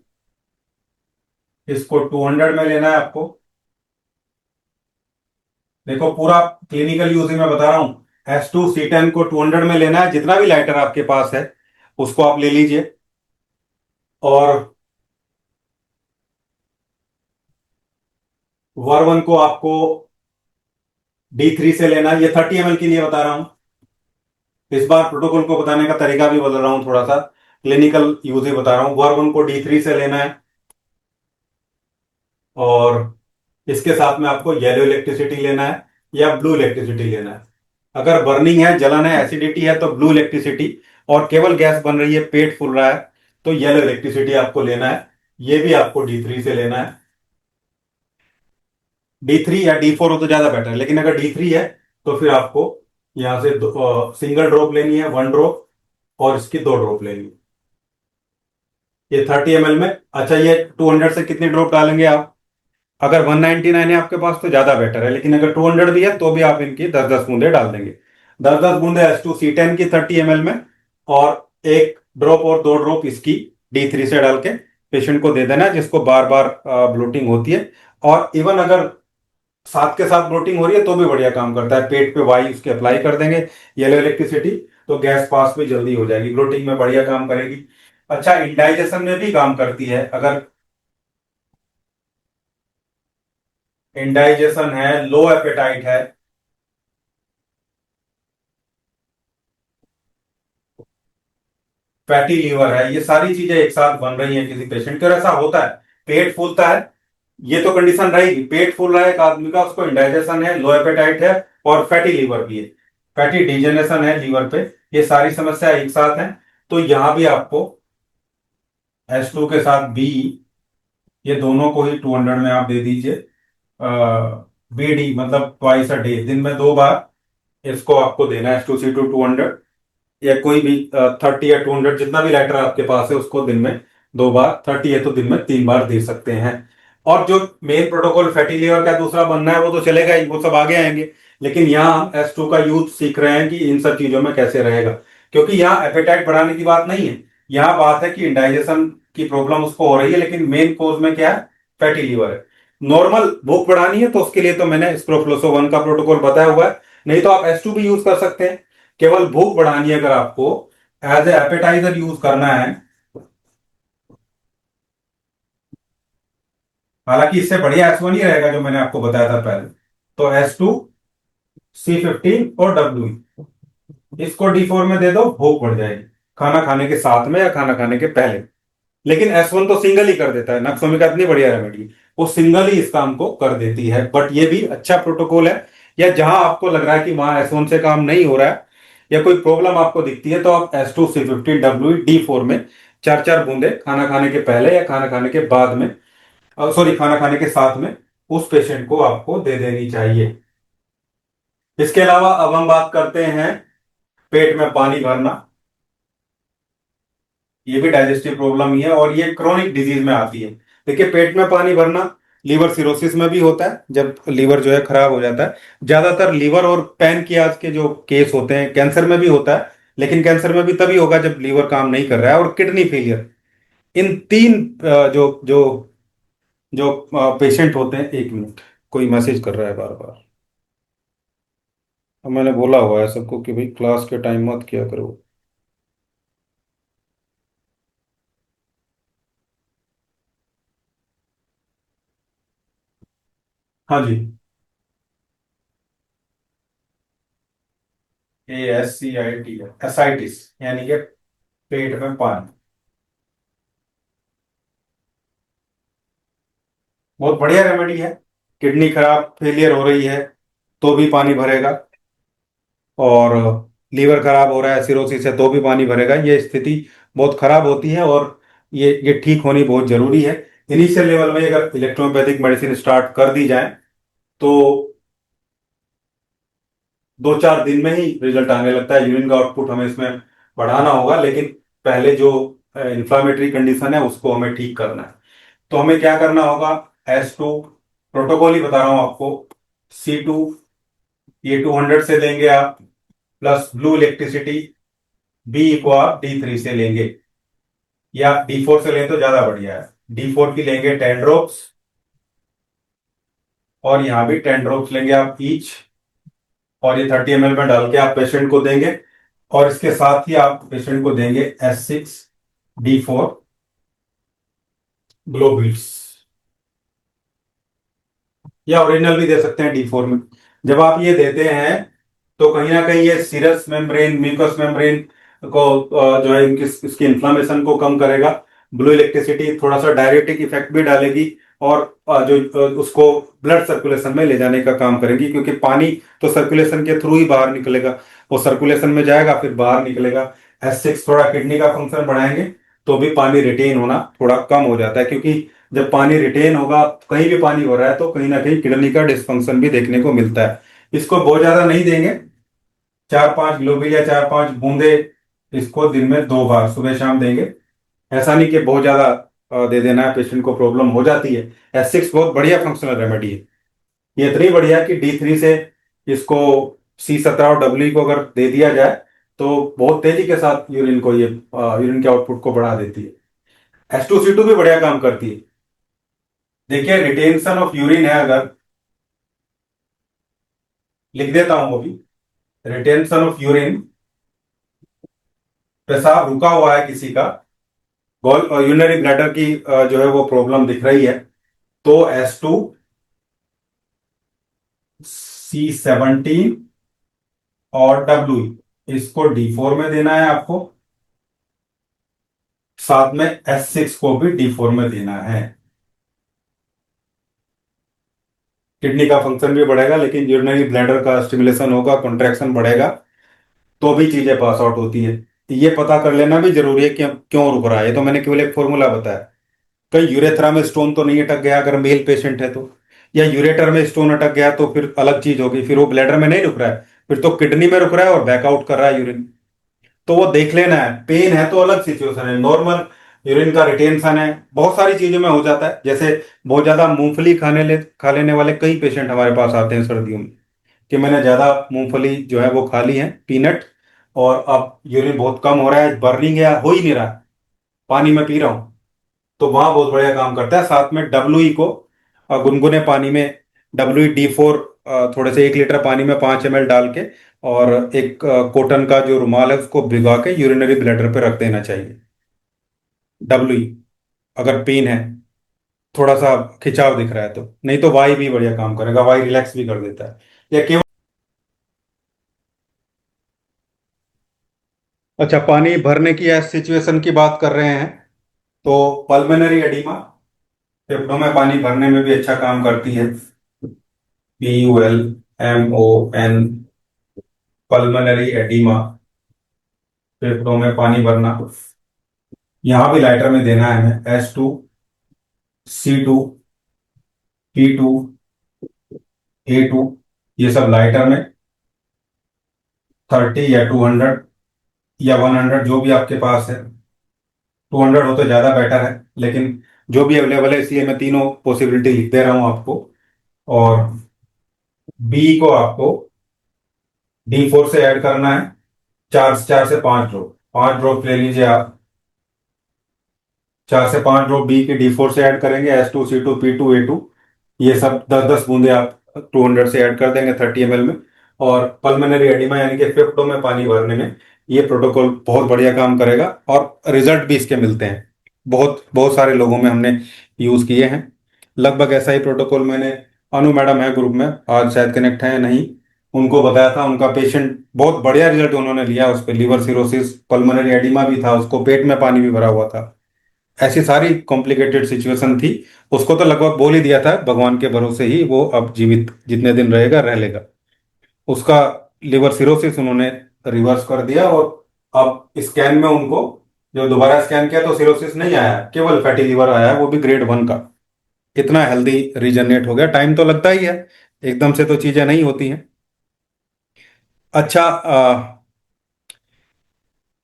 इसको 200 में लेना है आपको। देखो, पूरा क्लिनिकल यूज ही मैं बता रहा हूं। S2 C10 को 200 में लेना है, जितना भी लाइटर आपके पास है उसको आप ले लीजिए। और वर्वन को आपको D3 से लेना है। ये 30 ml के लिए बता रहा हूं। इस बार प्रोटोकॉल को बताने का तरीका भी बदल रहा हूं थोड़ा सा, क्लिनिकल यूज ही बता रहा हूं। वर्वन को D3 से लेना है, और इसके साथ में आपको येलो इलेक्ट्रिसिटी लेना है या ब्लू इलेक्ट्रिसिटी लेना है। अगर बर्निंग है, जलन है, एसिडिटी है, तो ब्लू इलेक्ट्रिसिटी, और केवल गैस बन रही है, पेट फूल रहा है, तो येलो इलेक्ट्रिसिटी आपको लेना है। ये भी आपको D3 से लेना है। D3 या D4 हो तो ज्यादा बेटर है, लेकिन अगर D3 है तो फिर आपको यहां से सिंगल ड्रॉप लेनी है, 1 ड्रॉप, और इसकी 2 ड्रॉप लेनी है। ये 30 ml में। अच्छा, ये 200 से कितनी ड्रॉप डालेंगे आप? अगर 199 है आपके पास तो ज्यादा बेटर है, लेकिन अगर 200 भी है तो भी आप इनकी 10-10 बूंदे डाल देंगे। 10-10 बूंदे S2 C10 की 30 ml में, और 1 ड्रॉप और 2 ड्रॉप इसकी D3 से डाल के पेशेंट को दे देना है, जिसको बार बार ब्लोटिंग होती है। और इवन अगर साथ के साथ ब्लोटिंग हो रही है तो भी बढ़िया काम करता है, पेट पे वाई उसके अप्लाई कर देंगे येलो इलेक्ट्रिसिटी, तो गैस पास भी जल्दी हो जाएगी, ब्लोटिंग में बढ़िया काम करेगी। अच्छा, इंडाइजेशन में भी काम करती है। अगर इंडाइजेशन है, लो एपेटाइट है, फैटी लीवर है, ये सारी चीजें एक साथ बन रही हैं किसी पेशेंट के, और ऐसा होता है। पेट फूलता है, ये तो कंडीशन रहेगी। पेट फूल रहा है एक आदमी का, उसको इंडाइजेशन है, लो एपेटाइट है, और फैटी लीवर भी है, फैटी डिजेनेशन है लीवर पे, ये सारी समस्या एक साथ हैं। तो यहां भी आपको H2 के साथ बी, ये दोनों को ही 200 में आप दे दीजिए। BD मतलब ट्वाइस अ डे, दिन में 2 बार इसको आपको देना है, H2C2 200, या कोई भी 30 या 200, जितना भी लेटर आपके पास है उसको दिन में 2 बार, 30 है तो दिन में 3 बार दे सकते हैं। और जो मेन प्रोटोकॉल फैटी लीवर का दूसरा बनना है वो तो चलेगा ही, वो सब आगे आएंगे। लेकिन यहाँ हम S2 का यूज सीख रहे हैं कि इन सब चीजों में कैसे रहेगा, क्योंकि यहाँ एपेटाइट बढ़ाने की बात नहीं है। यहाँ बात है कि इंडाइजेशन की प्रॉब्लम उसको हो रही है, लेकिन मेन कोज में क्या है, फैटी लीवर है। नॉर्मल भूख बढ़ानी है तो उसके लिए तो मैंने स्प्रोफ्लोसो 1 का प्रोटोकॉल बताया हुआ है, नहीं तो आप S2 भी यूज कर सकते हैं। केवल भूख बढ़ानी है अगर आपको, एज ए एपेटाइजर यूज करना है। हालांकि इससे बढ़िया S1 ही रहेगा जो मैंने आपको बताया था पहले। तो H2C15 और इसको D4 में दे दो, भूख बढ़ जाएगी, खाना खाने के साथ में या खाना खाने के पहले। लेकिन S1 तो सिंगल ही कर देता है, नक्सोमिका इतनी बढ़िया रेमेडी, वो सिंगल ही इस काम को कर देती है। बट ये भी अच्छा प्रोटोकॉल है। या जहां आपको लग रहा है कि वहां S1 से काम नहीं हो रहा है, या कोई प्रॉब्लम आपको दिखती है, तो आप H2C15 D4 में 4 4 बूंदे खाना खाने के पहले या खाना खाने के बाद में, सॉरी खाना खाने के साथ में, उस पेशेंट को आपको दे देनी चाहिए। इसके अलावा अब हम बात करते हैं पेट में पानी भरना। ये भी डाइजेस्टिव प्रॉब्लम ही है, और ये क्रोनिक डिजीज में आती है। देखिए, पेट में पानी भरना लीवर सिरोसिस में भी होता है, जब लीवर जो है खराब हो जाता है। ज्यादातर लीवर और पैनक्रियाज के जो केस होते हैं, कैंसर में भी होता है, लेकिन कैंसर में भी तभी होगा जब लीवर काम नहीं कर रहा है, और किडनी फेलियर। इन तीन जो जो जो पेशेंट होते हैं, 1 मिनट, कोई मैसेज कर रहा है बार बार। अब मैंने बोला हुआ है सबको कि भाई क्लास के टाइम मत किया करो। हाँ जी। ASCIT, एसाइटिस, यानी कि पेट में पानी। बहुत बढ़िया रेमेडी है। किडनी खराब फेलियर हो रही है तो भी पानी भरेगा, और लीवर खराब हो रहा है सिरोसिस है तो भी पानी भरेगा। ये स्थिति बहुत खराब होती है, और ये ठीक होनी बहुत जरूरी है। इनिशियल लेवल में अगर इलेक्ट्रोपैथिक मेडिसिन स्टार्ट कर दी जाए तो 2 4 दिन में ही रिजल्ट आने लगता है। यूरिन का आउटपुट हमें इसमें बढ़ाना होगा, लेकिन पहले जो इन्फ्लामेटरी कंडीशन है उसको हमें ठीक करना है। तो हमें क्या करना होगा, S2 प्रोटोकॉल ही बता रहा हूं आपको। C2 ये 200 से लेंगे आप, प्लस ब्लू इलेक्ट्रिसिटी B को आप D3 से लेंगे, या D4 से लें तो ज्यादा बढ़िया है। D4 की लेंगे 10 ड्रॉप्स, और यहाँ भी 10 ड्रॉप्स लेंगे आप ईच, और ये 30 ml में डाल के आप पेशेंट को देंगे। और इसके साथ ही आप पेशेंट को देंगे S6D4 ग्लोबिल्स, या ओरिजिनल भी दे सकते हैं D4 में। जब आप ये देते हैं तो कहीं ना कहीं ये सीरस मेम्ब्रेन, म्यूकस मेम्ब्रेन को जो है इनकी इसकी इन्फ्लामेशन को कम करेगा। ब्लू इलेक्ट्रिसिटी थोड़ा सा डायरेटिक इफेक्ट भी डालेगी, और उसको ब्लड सर्कुलेशन में ले जाने का काम करेगी, क्योंकि पानी तो सर्कुलेशन के थ्रू ही बाहर निकलेगा, वो सर्कुलेशन में जाएगा फिर बाहर निकलेगा। S6 थोड़ा किडनी का फंक्शन बढ़ाएंगे तो भी पानी रिटेन होना थोड़ा कम हो जाता है, क्योंकि जब पानी रिटेन होगा, कहीं भी पानी हो रहा है तो कहीं ना कहीं किडनी का डिस्फंक्शन भी देखने को मिलता है। इसको बहुत ज्यादा नहीं देंगे, 4 5 ग्लोबुल या 4 5 बूंदे इसको दिन में 2 बार सुबह शाम देंगे। ऐसा नहीं कि बहुत ज्यादा दे देना है, पेशेंट को प्रॉब्लम हो जाती है। S6 बहुत बढ़िया फंक्शनल रेमेडी है। ये इतनी बढ़िया कि D3 से इसको C17 और W को अगर दे दिया जाए तो बहुत तेजी के साथ यूरिन को, ये यूरिन के आउटपुट को बढ़ा देती है। S2C2 भी बढ़िया काम करती है। देखिए, रिटेंशन ऑफ यूरिन है, अगर लिख देता हूं वो भी, रिटेंशन ऑफ यूरिन, पेशाब रुका हुआ है किसी का, यूरिनरी ब्लैडर की जो है वो प्रॉब्लम दिख रही है, तो S2C17 और W, इसको D4 में देना है आपको। साथ में S6 को भी D4 में देना है। किडनी का फंक्शन भी बढ़ेगा, लेकिन यूरिनरी ब्लैडर का स्टिमुलेशन होगा, कॉन्ट्रैक्शन बढ़ेगा, तो भी चीजें पास आउट होती है। ये पता कर लेना भी जरूरी है कि हम क्यों रुक रहा है। ये तो मैंने केवल एक फॉर्मूला बताया। कहीं यूरेथ्रा में स्टोन तो नहीं अटक गया अगर मेल पेशेंट है तो, या यूरेटर में स्टोन अटक गया तो फिर अलग चीज होगी, फिर वो ब्लैडर में नहीं रुक रहा है, फिर तो किडनी में रुक रहा है और बैकआउट कर रहा है यूरिन। तो वो देख लेना है। पेन है तो अलग सिचुएशन है, नॉर्मल यूरिन का रिटेंशन है, बहुत सारी चीजों में हो जाता है। जैसे बहुत ज्यादा मूंगफली खा लेने वाले कई पेशेंट हमारे पास आते हैं सर्दियों में, कि मैंने ज्यादा मूंगफली जो है वो खा ली है, पीनट, और अब यूरिन बहुत कम हो रहा है, बर्निंग या हो ही नहीं रहा, पानी में पी रहा हूँ। तो वहां बहुत बढ़िया काम करता है। साथ में डब्ल्यू को गुनगुने पानी में, WD4 थोड़े से 1 लीटर पानी में 5 ml डाल के, और एक कॉटन का जो रुमाल है उसको भिगा के यूरिनरी ब्लैडर पे रख देना चाहिए। डब्ल्यू, अगर पेन है, थोड़ा सा खिंचाव दिख रहा है तो, नहीं तो वाई भी बढ़िया काम करेगा, वाई रिलैक्स भी कर देता है। या केवल, अच्छा, पानी भरने की सिचुएशन की बात कर रहे हैं, तो पल्मोनरी एडिमा फेफड़ों में पानी भरने में भी अच्छा काम करती है। PULMON, पल्मोनरी एडिमा, फेफड़ों में पानी भरना। यहाँ भी लाइटर में देना है हमें, S2, C2, P2, A2, ये सब लाइटर में। 30 या 200 या 100, जो भी आपके पास है। 200 हो तो ज़्यादा बेटर है, लेकिन जो भी अवेलेबल है, इसलिए मैं तीनों पॉसिबिलिटी लिख दे रहा हूँ आपको। और बी को आपको D4 से ऐड करना है, 4 से 5 ड्रॉप, 5 ड्रॉप ले लीजिए आप। 4 से 5 ड्रॉप बी के D4 से ऐड करेंगे, S2, C2, P2, A2, ये सब 10-10 बूंदे आप 200 से ऐड कर देंगे 30 ml में। और पल्मोनरी एडिमा यानी कि फेफड़ों में पानी भरने में ये प्रोटोकॉल बहुत बढ़िया काम करेगा, और रिजल्ट भी इसके मिलते हैं। बहुत बहुत सारे लोगों में हमने यूज किए हैं। लगभग ऐसा ही प्रोटोकॉल मैंने, अनु मैडम है ग्रुप में, आज शायद कनेक्ट है नहीं, उनको बताया था। उनका पेशेंट बहुत बढ़िया रिजल्ट उन्होंने लिया, उस पर लिवर सिरोसिस, पल्मोनरी एडिमा भी था, उसको पेट में पानी भी भरा हुआ था। ऐसी सारी कॉम्प्लिकेटेड सिचुएशन थी। उसको तो लगभग बोल ही दिया था, भगवान के भरोसे ही वो अब जीवित जितने दिन रहेगा रह लेगा। उसका लिवर सिरोसिस उन्होंने रिवर्स कर दिया, और अब स्कैन में उनको, जो दोबारा स्कैन किया तो सिरोसिस नहीं आया, केवल फैटी लिवर आया है, वो भी ग्रेड 1 का। इतना हेल्दी रीजनरेट हो गया। टाइम तो लगता ही है, एकदम से तो चीजें नहीं होती हैं। अच्छा,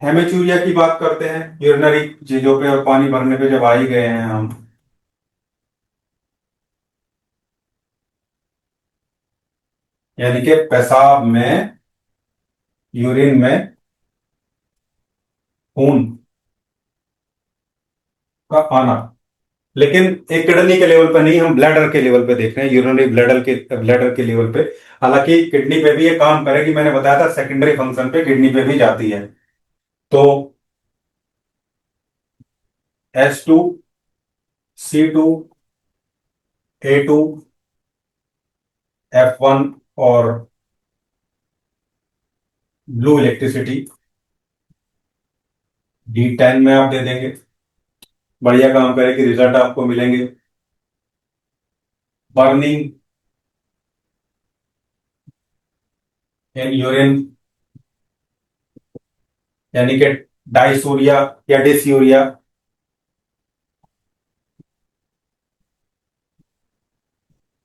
हेमेचूरिया की बात करते हैं, यूरिनरी चीजों पे और पानी भरने पे जब आ ही गए हैं हम। यानी कि पेशाब में, यूरिन में खून का आना, लेकिन एक किडनी के लेवल पे नहीं, हम ब्लैडर के लेवल पे देख रहे हैं, यूरिनरी ब्लैडर के लेवल पे। हालांकि किडनी पे भी ये काम करेगी, मैंने बताया था सेकेंडरी फंक्शन पे किडनी पे भी जाती है। तो S2, C2, A2, F1 और ब्लू इलेक्ट्रिसिटी D10 में आप दे देंगे, बढ़िया काम करेगी, रिजल्ट आपको मिलेंगे। बर्निंग इन यूरिन, यानी कि डाइसूरिया या डिसयूरिया,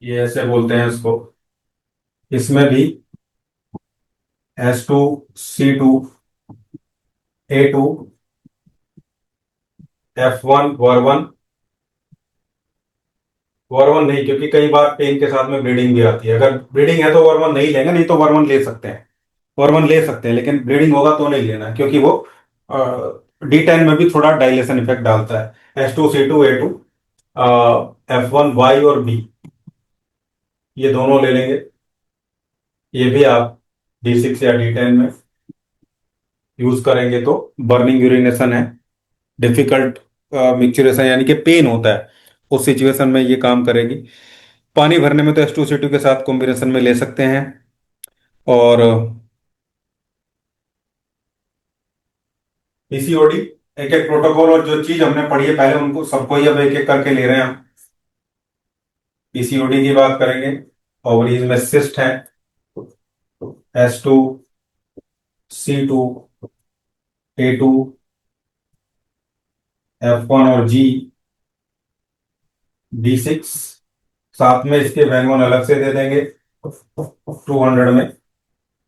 ये ऐसे बोलते हैं इसको। इसमें भी S2, C2, A2, F1, वर्वन, वर्वन नहीं, क्योंकि कई बार पेन के साथ में ब्लीडिंग भी आती है। अगर ब्लीडिंग है तो वर्वन नहीं लेंगे, नहीं तो वर्वन ले सकते हैं। वर्वन ले सकते हैं, लेकिन ब्लीडिंग होगा तो नहीं लेना, क्योंकि वो D10 में भी थोड़ा डाइलेशन इफेक्ट डालता है। S2, C2, A2, F1, Y और B, ये दोनों ले लेंगे। ये भी आप D6 या D10 में यूज करेंगे तो, बर्निंग यूरिनेशन है, डिफिकल्ट मिक्सचरेशन यानी कि पेन होता है, उस सिचुएशन में ये काम करेगी। पानी भरने में तो S2, C2 के साथ कॉम्बिनेशन में ले सकते हैं। और PCOD, एक एक प्रोटोकॉल और जो चीज हमने पढ़ी है पहले उनको सबको ही अब एक एक करके ले रहे हैं हम। पीसीओडी की बात करेंगे। ओवरीज में सिस्ट है, S2, C2, A2, F1 और G, D6। साथ में इसके वैन अलग से दे देंगे 200 में।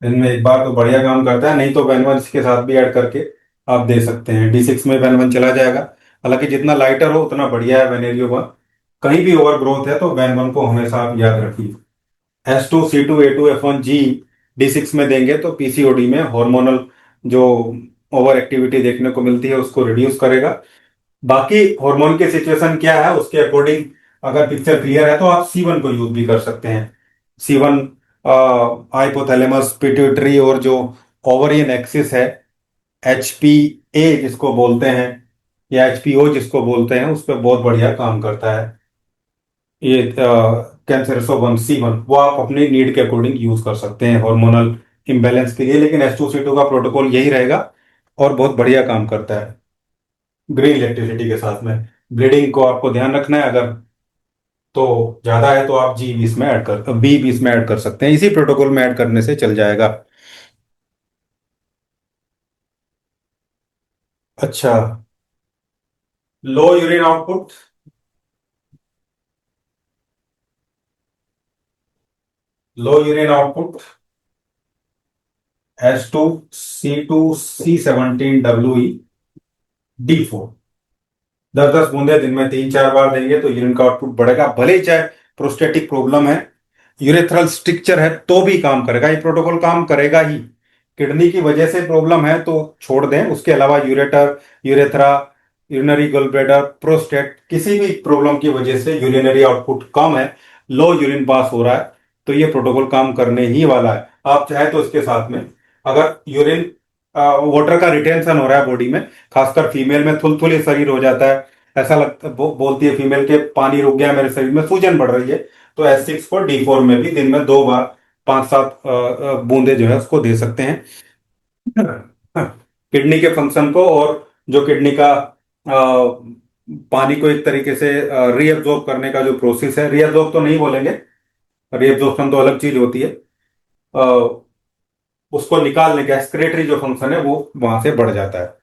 इनमें एक बार तो बढ़िया काम करता है, नहीं तो वैन इसके साथ भी ऐड करके आप दे सकते हैं। D6 में वैन चला जाएगा। हालांकि जितना लाइटर हो उतना बढ़िया है वेनेरियो वन। कहीं भी ओवर ग्रोथ है तो वैन को हमेशा आप याद रखिए। S2, C2, A2, F1, G D6 में देंगे तो पीसीओडी में हार्मोनल जो ओवर एक्टिविटी देखने को मिलती है उसको रिड्यूस करेगा। बाकी हार्मोन की सिचुएशन क्या है उसके अकॉर्डिंग अगर पिक्चर क्लियर है तो आप C1 को यूज भी कर सकते हैं। C1 हाइपोथैलेमस पिट्यूटरी और जो ओवरियन एक्सिस है, HPA जिसको बोलते हैं या HPO जिसको बोलते हैं, उस पर बहुत बढ़िया काम करता है। ये कैंसरसोवन C1 वो आप अपनी नीड के अकॉर्डिंग यूज कर सकते हैं हार्मोनल इम्बैलेंस के लिए, लेकिन S2 C2 का प्रोटोकॉल यही रहेगा और बहुत बढ़िया काम करता है ग्रीन इलेक्ट्रिसिटी के साथ में। ब्लीडिंग को आपको ध्यान रखना है, अगर तो ज्यादा है तो आप G20 में ऐड कर B20 में ऐड कर सकते हैं, इसी प्रोटोकॉल में ऐड करने से चल जाएगा। अच्छा, लो यूरिन आउटपुट। लो यूरिन आउटपुट S2C2C17WE D4। 10-10 बूंदे दिन में 3-4 बार देंगे तो यूरिन का आउटपुट बढ़ेगा, भले ही चाहे प्रोस्टेटिक प्रॉब्लम है, यूरेथ्रल स्ट्रिक्चर है तो भी काम करेगा, ये प्रोटोकॉल काम करेगा ही। किडनी की वजह से प्रॉब्लम है तो छोड़ दें, उसके अलावा ureter, urethra, urinary gallbladder, prostate किसी भी प्रॉब्लम की वजह से यूरिनरी आउटपुट कम है, लो यूरिन पास हो रहा है, तो ये प्रोटोकॉल काम करने ही वाला है। आप चाहे तो इसके साथ में अगर यूरिन वाटर का रिटेंशन हो रहा है बॉडी में, खासकर फीमेल में थुलथुले शरीर हो जाता है, ऐसा लगता बोलती है फीमेल के पानी रुक गया मेरे शरीर में, सूजन बढ़ रही है, तो S6 को D4 में भी दिन में 2 बार 5-7 बूंदे जो है उसको दे सकते हैं। किडनी के फंक्शन को और जो किडनी का पानी को एक तरीके से रीअब्जॉर्ब करने का जो प्रोसेस है, रीअब्जॉर्ब तो नहीं बोलेंगे, रीअब्जॉर्प्शन तो अलग चीज होती है, अ, उसको निकालने का एक्सक्रेटरी जो फंक्शन है वो वहां से बढ़ जाता है।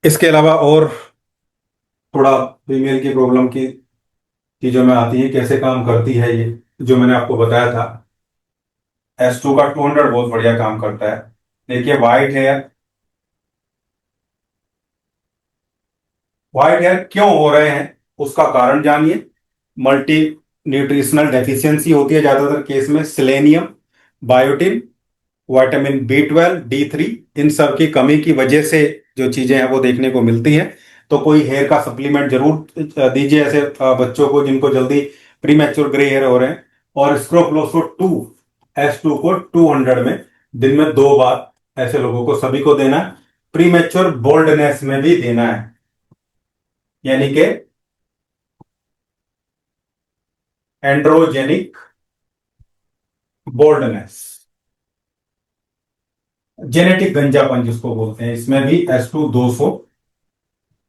इसके अलावा और थोड़ा फीमेल की प्रॉब्लम की चीजों में आती है, कैसे काम करती है ये जो मैंने आपको बताया था। S2 का 200 बहुत बढ़िया काम करता है। देखिए व्हाइट हेयर क्यों हो रहे हैं उसका कारण जानिए। मल्टी न्यूट्रिशनल डेफिशिएंसी होती है ज्यादातर केस में, selenium, biotin, vitamin B12 D3, इन सब की कमी की वजह से जो चीजें हैं वो देखने को मिलती हैं। तो कोई हेयर का सप्लीमेंट जरूर दीजिए ऐसे बच्चों को जिनको जल्दी प्रीमेच्योर ग्रे हेयर हो रहे हैं। और स्क्रोफ्लोसो 2 S2 को 200 में दिन में 2 बार ऐसे लोगों को सभी को देना है। प्रीमेच्योर बोल्डनेस में भी देना है, यानी कि एंड्रोजेनिक बोल्डनेस, जेनेटिक गंजापन जिसको बोलते हैं, इसमें भी S2 200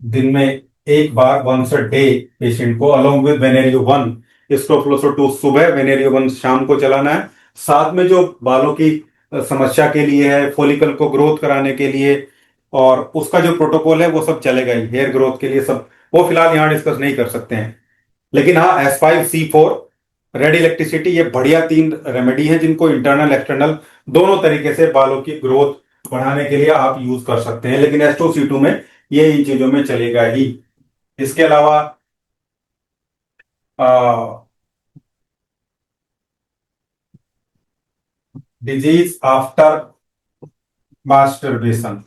दिन में 1 बार वंस अ डे पेशेंट को, अलोंग विद वेनेरियो वन। इसको फ्लोसो 2 सुबह, वेनेरियो वन शाम को चलाना है। साथ में जो बालों की समस्या के लिए है, फॉलिकल को ग्रोथ कराने के लिए, और उसका जो प्रोटोकॉल है वो सब चलेगा ही, हेयर ग्रोथ के लिए सब, वो फिलहाल यहाँ डिस्कस नहीं कर सकते हैं। लेकिन हाँ, S5 C4 रेड इलेक्ट्रिसिटी, ये बढ़िया 3 रेमेडी हैं जिनको इंटरनल एक्सटर्नल दोनों तरीके से बालों की ग्रोथ बढ़ाने के लिए आप यूज कर सकते हैं, लेकिन S2 C2 में ये इन चीजों में चलेगा ही। इसके अलावा डिजीज आफ्टर मास्टरबेशन,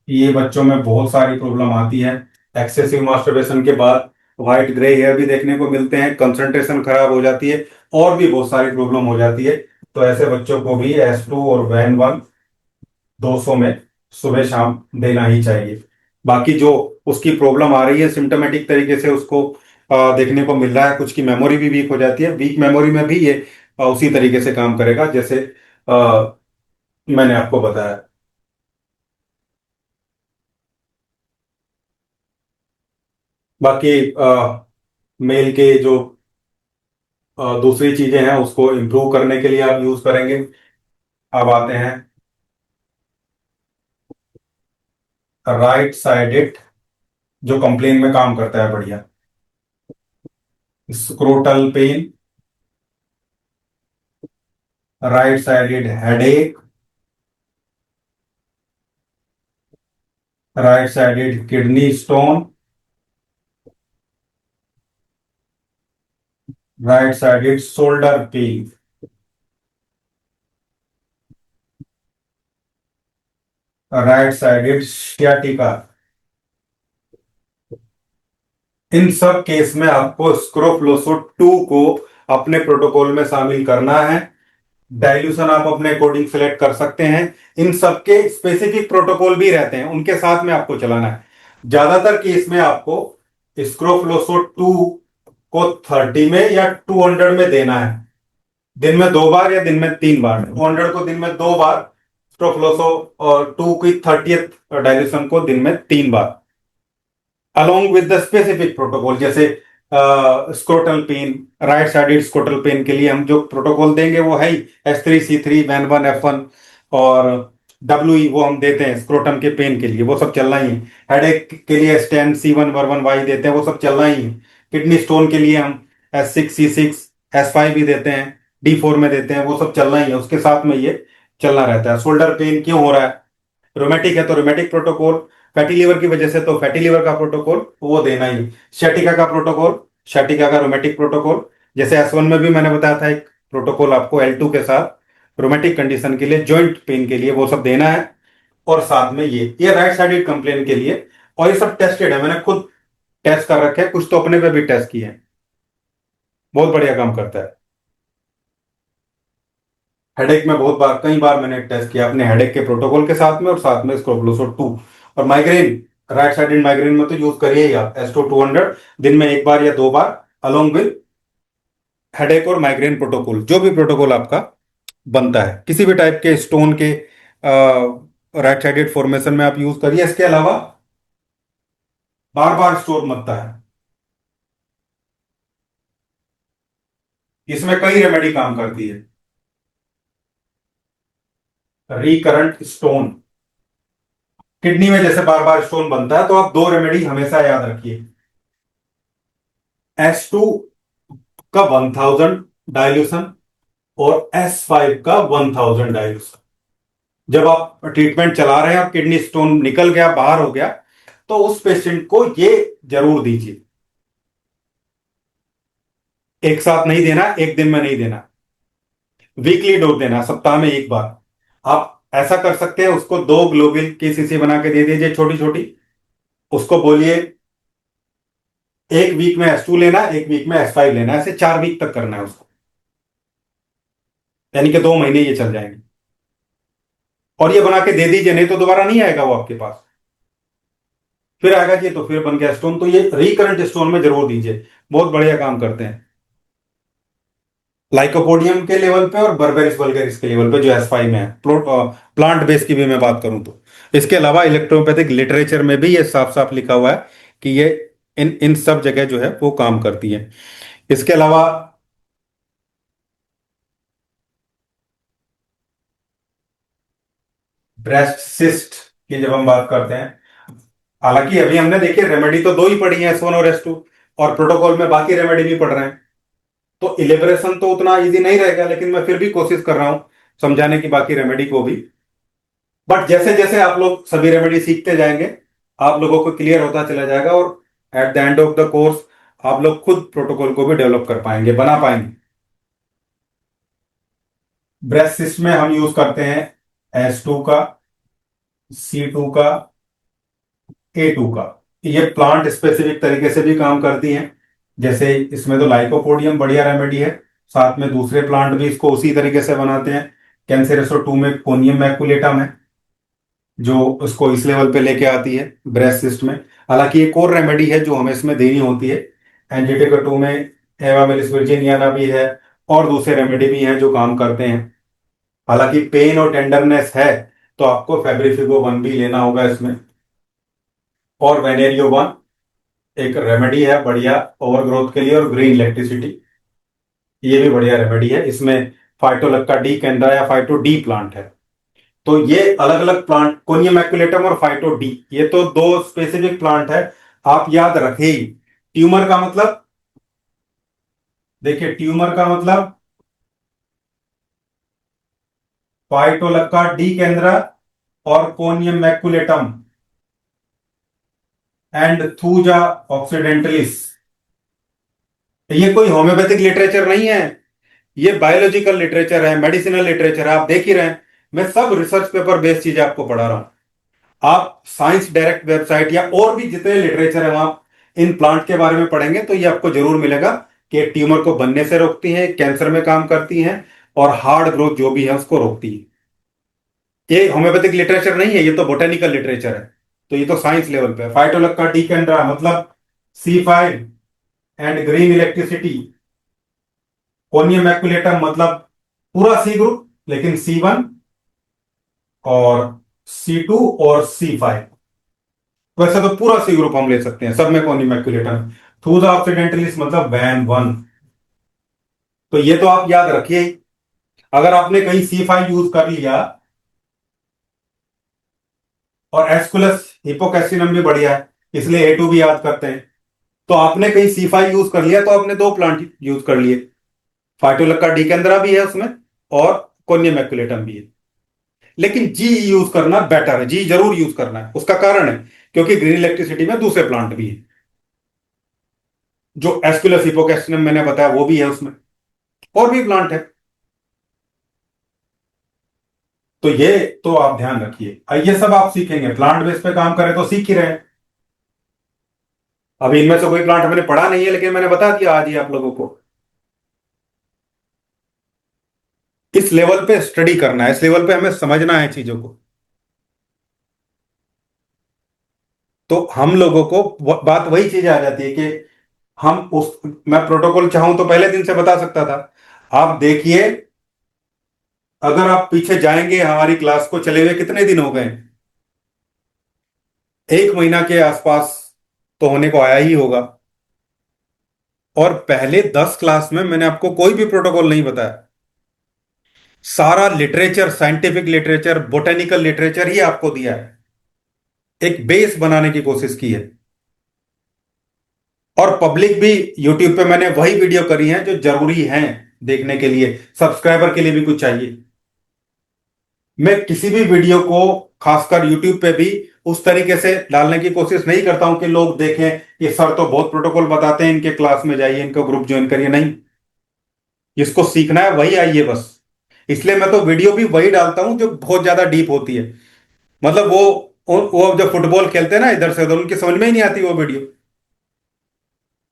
ये बच्चों में बहुत सारी प्रॉब्लम आती है। एक्सेसिव मास्टरबेशन के बाद व्हाइट ग्रे हेयर भी देखने को मिलते हैं, कंसंट्रेशन खराब हो जाती है, और भी बहुत सारी प्रॉब्लम हो जाती है। तो ऐसे बच्चों को भी S2 और वैन वन 200 में सुबह शाम देना ही चाहिए। बाकी जो उसकी प्रॉब्लम आ रही है सिम्टोमेटिक तरीके से उसको देखने को मिल रहा है, कुछ की मेमोरी भी वीक हो जाती है, वीक मेमोरी में भी ये उसी तरीके से काम करेगा जैसे मैंने आपको बताया। बाकी मेल के जो दूसरी चीजें हैं उसको इम्प्रूव करने के लिए आप यूज करेंगे। अब आते हैं राइट साइडेड, जो कंप्लेन में काम करता है बढ़िया। Scrotal pain, right sided headache, right sided kidney stone, right sided shoulder pain, right sided sciatica. इन सब केस में आपको स्क्रोफलोसो 2 को अपने प्रोटोकॉल में शामिल करना है। डाइल्यूशन आप अपने अकॉर्डिंग सेलेक्ट कर सकते हैं। इन सबके स्पेसिफिक प्रोटोकॉल भी रहते हैं, उनके साथ में आपको चलाना है। ज्यादातर केस में आपको स्क्रोफलोसो 2 को 30 में या 200 में देना है। दिन में 2 बार या दिन में 3 बार। 200 को दिन में 2 बार, स्क्रोफलोसो और 2 की 30th डाइल्यूशन को दिन में 3 बार, along with the specific protocol. जैसे scrotal pain, right sided scrotal pain के लिए हम जो प्रोटोकॉल देंगे वो है ही S3C3 WAN1 F1, और WE वो हम देते हैं स्क्रोटम के पेन के लिए, वो सब चलना ही है। हेडेक के लिए S10 C1 देते हैं, वो सब चलना ही है। किडनी स्टोन के लिए हम S6 C6 S5 भी देते हैं, D4 में देते हैं, वो सब चलना ही है, उसके साथ में ये चलना रहता है। शोल्डर पेन क्यों हो रहा है, रोमेटिक है तो रोमेटिक प्रोटोकॉल, फैटी लीवर की वजह से तो फैटी लीवर का प्रोटोकॉल वो देना ही। शैटिका का प्रोटोकॉल, शैटिका का रोमेटिक प्रोटोकॉल, जैसे S1 में भी मैंने बताया था एक प्रोटोकॉल आपको L2 के साथ रोमेटिक कंडीशन के लिए, जॉइंट पेन के लिए, वो सब देना है। और साथ में ये राइट साइडेड कंप्लेन के लिए। और ये सब टेस्टेड है, मैंने खुद टेस्ट कर रखे हैं, कुछ तो अपने पे भी टेस्ट किए हैं। बहुत बढ़िया काम करता है। हेडेक में बहुत बार, कई बार मैंने टेस्ट किया अपने हेडेक के प्रोटोकॉल के साथ में, और साथ में स्क्रोफलोसो 2। और माइग्रेन, राइट साइडेड माइग्रेन में तो यूज करिए ही आप S2 200, दिन में 1 बार या 2 बार, अलोंग विद हेडेक और माइग्रेन प्रोटोकॉल। जो भी प्रोटोकॉल आपका बनता है किसी भी टाइप के स्टोन के राइट साइडेड फॉर्मेशन में आप यूज करिए। इसके अलावा बार बार स्टोर मत है, इसमें कई रेमेडी काम करती है। रिकरेंट स्टोन, किडनी में जैसे बार बार स्टोन बनता है, तो आप दो रेमेडी हमेशा याद रखिए। S2 का 1000 डाइल्यूशन और S5 का 1000 डाइल्यूशन। जब आप ट्रीटमेंट चला रहे हैं और किडनी स्टोन निकल गया, बाहर हो गया, तो उस पेशेंट को ये जरूर दीजिए। एक साथ नहीं देना, एक दिन में नहीं देना, वीकली डोज देना, सप्ताह में 1 बार। आप ऐसा कर सकते हैं, उसको 2 ग्लोबिल की शीशी बना के दे दीजिए छोटी छोटी। उसको बोलिए 1 वीक में S2 लेना, 1 वीक में S5 लेना, ऐसे 4 वीक तक करना है उसको, यानी कि 2 महीने ये चल जाएंगे। और ये बना के दे दीजिए, नहीं तो दोबारा नहीं आएगा वो आपके पास। फिर आएगा जी तो फिर बन गया स्टोन, तो ये रिकरेंट स्टोन में जरूर दीजिए, बहुत बढ़िया काम करते हैं। लाइकोपोडियम के लेवल पे और बर्बेरिस वल्गेरिस के लेवल पे जो S5 में है, प्लांट बेस की भी मैं बात करूं तो। इसके अलावा इलेक्ट्रोपैथिक लिटरेचर में भी ये साफ साफ लिखा हुआ है कि ये इन इन सब जगह जो है वो काम करती है। इसके अलावा ब्रेस्ट सिस्ट की जब हम बात करते हैं, हालांकि अभी हमने देखिए रेमेडी तो दो ही पढ़ी है, S1 और S2, और प्रोटोकॉल में बाकी रेमेडी भी पढ़ रहे हैं, तो इलेबरेशन तो उतना इजी नहीं रहेगा, लेकिन मैं फिर भी कोशिश कर रहा हूं समझाने की बाकी रेमेडी को भी। बट जैसे जैसे आप लोग सभी रेमेडी सीखते जाएंगे, आप लोगों को क्लियर होता चला जाएगा, और at the end of the course आप लोग खुद प्रोटोकॉल को भी डेवलप कर पाएंगे, बना पाएंगे। ब्रेस्ट सिस्ट में हम यूज करते हैं S2 का, C2 का, A2 का। ये प्लांट स्पेसिफिक तरीके से भी काम करती हैं। जैसे इसमें तो लाइकोपोडियम बढ़िया रेमेडी है, साथ में दूसरे प्लांट भी इसको उसी तरीके से बनाते हैं। कैंसरेसो 2 में कोनियम मैकुलेटम है, जो उसको इस लेवल पे लेके आती है ब्रेस्ट सिस्ट में। हालांकि एक और रेमेडी है जो हमें इसमें देनी होती है, एंजीटिका 2 में एवामेलिस वर्जीनियाना भी है, और दूसरे रेमेडी भी हैं जो काम करते हैं। हालांकि पेन और टेंडरनेस है तो आपको फेब्रिफिको वन भी लेना होगा इसमें। और वेनेरियो वन एक रेमेडी है बढ़िया ओवरग्रोथ के लिए। और ग्रीन इलेक्ट्रिसिटी ये भी बढ़िया रेमेडी है। इसमें फाइटोलक्का डी कैंड्रा या फाइटो डी प्लांट है। तो ये अलग अलग प्लांट, कोनियम मैक्युलेटम और फाइटो डी, ये तो दो स्पेसिफिक प्लांट है। आप याद रखे ही। ट्यूमर का मतलब, देखिए ट्यूमर का मतलब फाइटोलक्का डी कैंड्रा और कोनियम मैक्युलेटम एंड थूजा ऑक्सीडेंटलिस। ये कोई होम्योपैथिक लिटरेचर नहीं है, ये बायोलॉजिकल लिटरेचर है, मेडिसिनल लिटरेचर है। आप देख ही रहे हैं, मैं सब रिसर्च पेपर बेस्ड चीजें आपको पढ़ा रहा हूं। आप साइंस डायरेक्ट वेबसाइट या और भी जितने लिटरेचर है वहां इन प्लांट के बारे में पढ़ेंगे तो ये आपको जरूर मिलेगा कि ट्यूमर को बनने से रोकती हैं, कैंसर में काम करती हैं, और हार्ड ग्रोथ जो भी है उसको रोकती है। ये होम्योपैथिक लिटरेचर नहीं है, ये तो बोटेनिकल लिटरेचर है। तो ये तो साइंस लेवल पे है। फाइटोलक्का डिकेंड्रा मतलब C5 एंड ग्रीन इलेक्ट्रिसिटी। कोनियम मैक्युलेटम मतलब पूरा सी ग्रुप, लेकिन C1 और C2 और C5। वैसे तो पूरा सी ग्रुप हम ले सकते हैं, सब में कोनियम मैक्युलेटम। थूजा ऑक्सीडेंटलिस मतलब वैन वन। तो ये तो आप याद रखिए ही। अगर आपने कहीं C5 यूज कर लिया, और एस्कुलस हिपोकैसिनम भी बढ़िया है इसलिए A2 भी याद करते हैं। तो आपने कहीं C5 यूज कर लिया तो आपने दो प्लांट यूज कर लिए। फाइटोलक्का डिकेंद्रा भी है उसमें, और कोनियम मैक्युलेटम भी है। लेकिन जी यूज करना बेटर है, जी जरूर यूज करना है। उसका कारण है क्योंकि ग्रीन इलेक्ट्रिसिटी में दूसरे प्लांट भी है। जो एस्कुलस हिपोकैसिनम मैंने बताया वो भी है उसमें, और भी प्लांट है। तो ये तो आप ध्यान रखिए, ये सब आप सीखेंगे, प्लांट बेस पे काम करें तो सीख ही रहे हैं। अभी इनमें से कोई प्लांट मैंने पढ़ा नहीं है, लेकिन मैंने बता दिया आज ही आप लोगों को। इस लेवल पे स्टडी करना है, इस लेवल पे हमें समझना है चीजों को। तो हम लोगों को बात वही चीज आ जाती है कि हम उस, मैं प्रोटोकॉल चाहूं तो पहले दिन से बता सकता था। आप देखिए, अगर आप पीछे जाएंगे हमारी क्लास को चले हुए कितने दिन हो गए, 1 महीना के आसपास तो होने को आया ही होगा। और पहले 10 क्लास में मैंने आपको कोई भी प्रोटोकॉल नहीं बताया। सारा literature, scientific literature, botanical literature ही आपको दिया है। एक बेस बनाने की कोशिश की है। और पब्लिक भी, यूट्यूब पे मैंने वही वीडियो करी है जो जरूरी हैं देखने के लिए, सब्सक्राइबर के लिए भी कुछ चाहिए। मैं किसी भी वीडियो को, खासकर यूट्यूब पे भी, उस तरीके से डालने की कोशिश नहीं करता हूं कि लोग देखें कि सर तो बहुत प्रोटोकॉल बताते हैं, इनके क्लास में जाइए, इनका ग्रुप ज्वाइन करिए। नहीं, जिसको सीखना है वही आइए बस। इसलिए मैं तो वीडियो भी वही डालता हूं जो बहुत ज्यादा डीप होती है। मतलब वो जो फुटबॉल खेलते हैं ना इधर से उधर, उनकी समझ में ही नहीं आती वो वीडियो।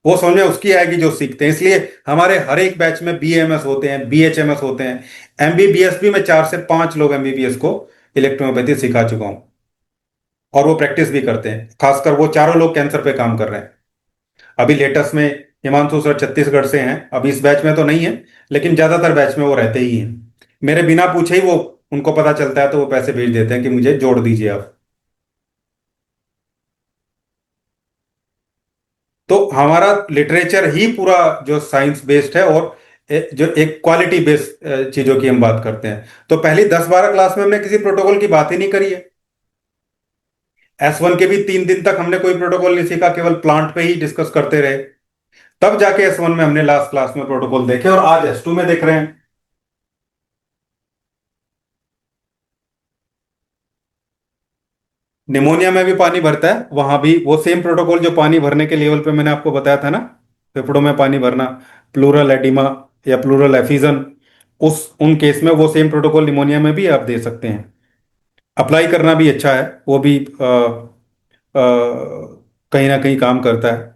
वो समझ में उसकी आएगी जो सीखते हैं। इसलिए हमारे हर एक बैच में BAMS होते हैं, BHMS होते हैं, MBBS भी। मैं 4 से 5 लोग MBBS को इलेक्ट्रोपैथी सिखा चुका हूं, और वो प्रैक्टिस भी करते हैं। खासकर वो चारों लोग कैंसर पे काम कर रहे हैं। अभी लेटेस्ट में हिमांशु सर छत्तीसगढ़ से हैं, अभी इस बैच में तो नहीं है, लेकिन ज्यादातर बैच में वो रहते ही हैं। मेरे बिना पूछे ही वो, उनको पता चलता है तो वो पैसे भेज देते हैं कि मुझे जोड़ दीजिए आप। तो हमारा लिटरेचर ही पूरा जो साइंस बेस्ड है, और जो एक क्वालिटी बेस्ड चीजों की हम बात करते हैं। तो पहली 10-12 क्लास में हमने किसी प्रोटोकॉल की बात ही नहीं करी है। S1 के भी 3 दिन तक हमने कोई प्रोटोकॉल नहीं सीखा, केवल प्लांट पे ही डिस्कस करते रहे। तब जाके S1 में हमने लास्ट क्लास में प्रोटोकॉल देखे, और आज S2 में देख रहे हैं। निमोनिया में भी पानी भरता है, वहां भी वो सेम प्रोटोकॉल जो पानी भरने के लेवल पे मैंने आपको बताया था ना, फेफड़ों में पानी भरना, प्लूरल एडिमा या प्लूरल एफिजन, उस उन केस में वो सेम प्रोटोकॉल निमोनिया में भी आप दे सकते हैं। अप्लाई करना भी अच्छा है, वो भी कहीं ना कहीं काम करता है।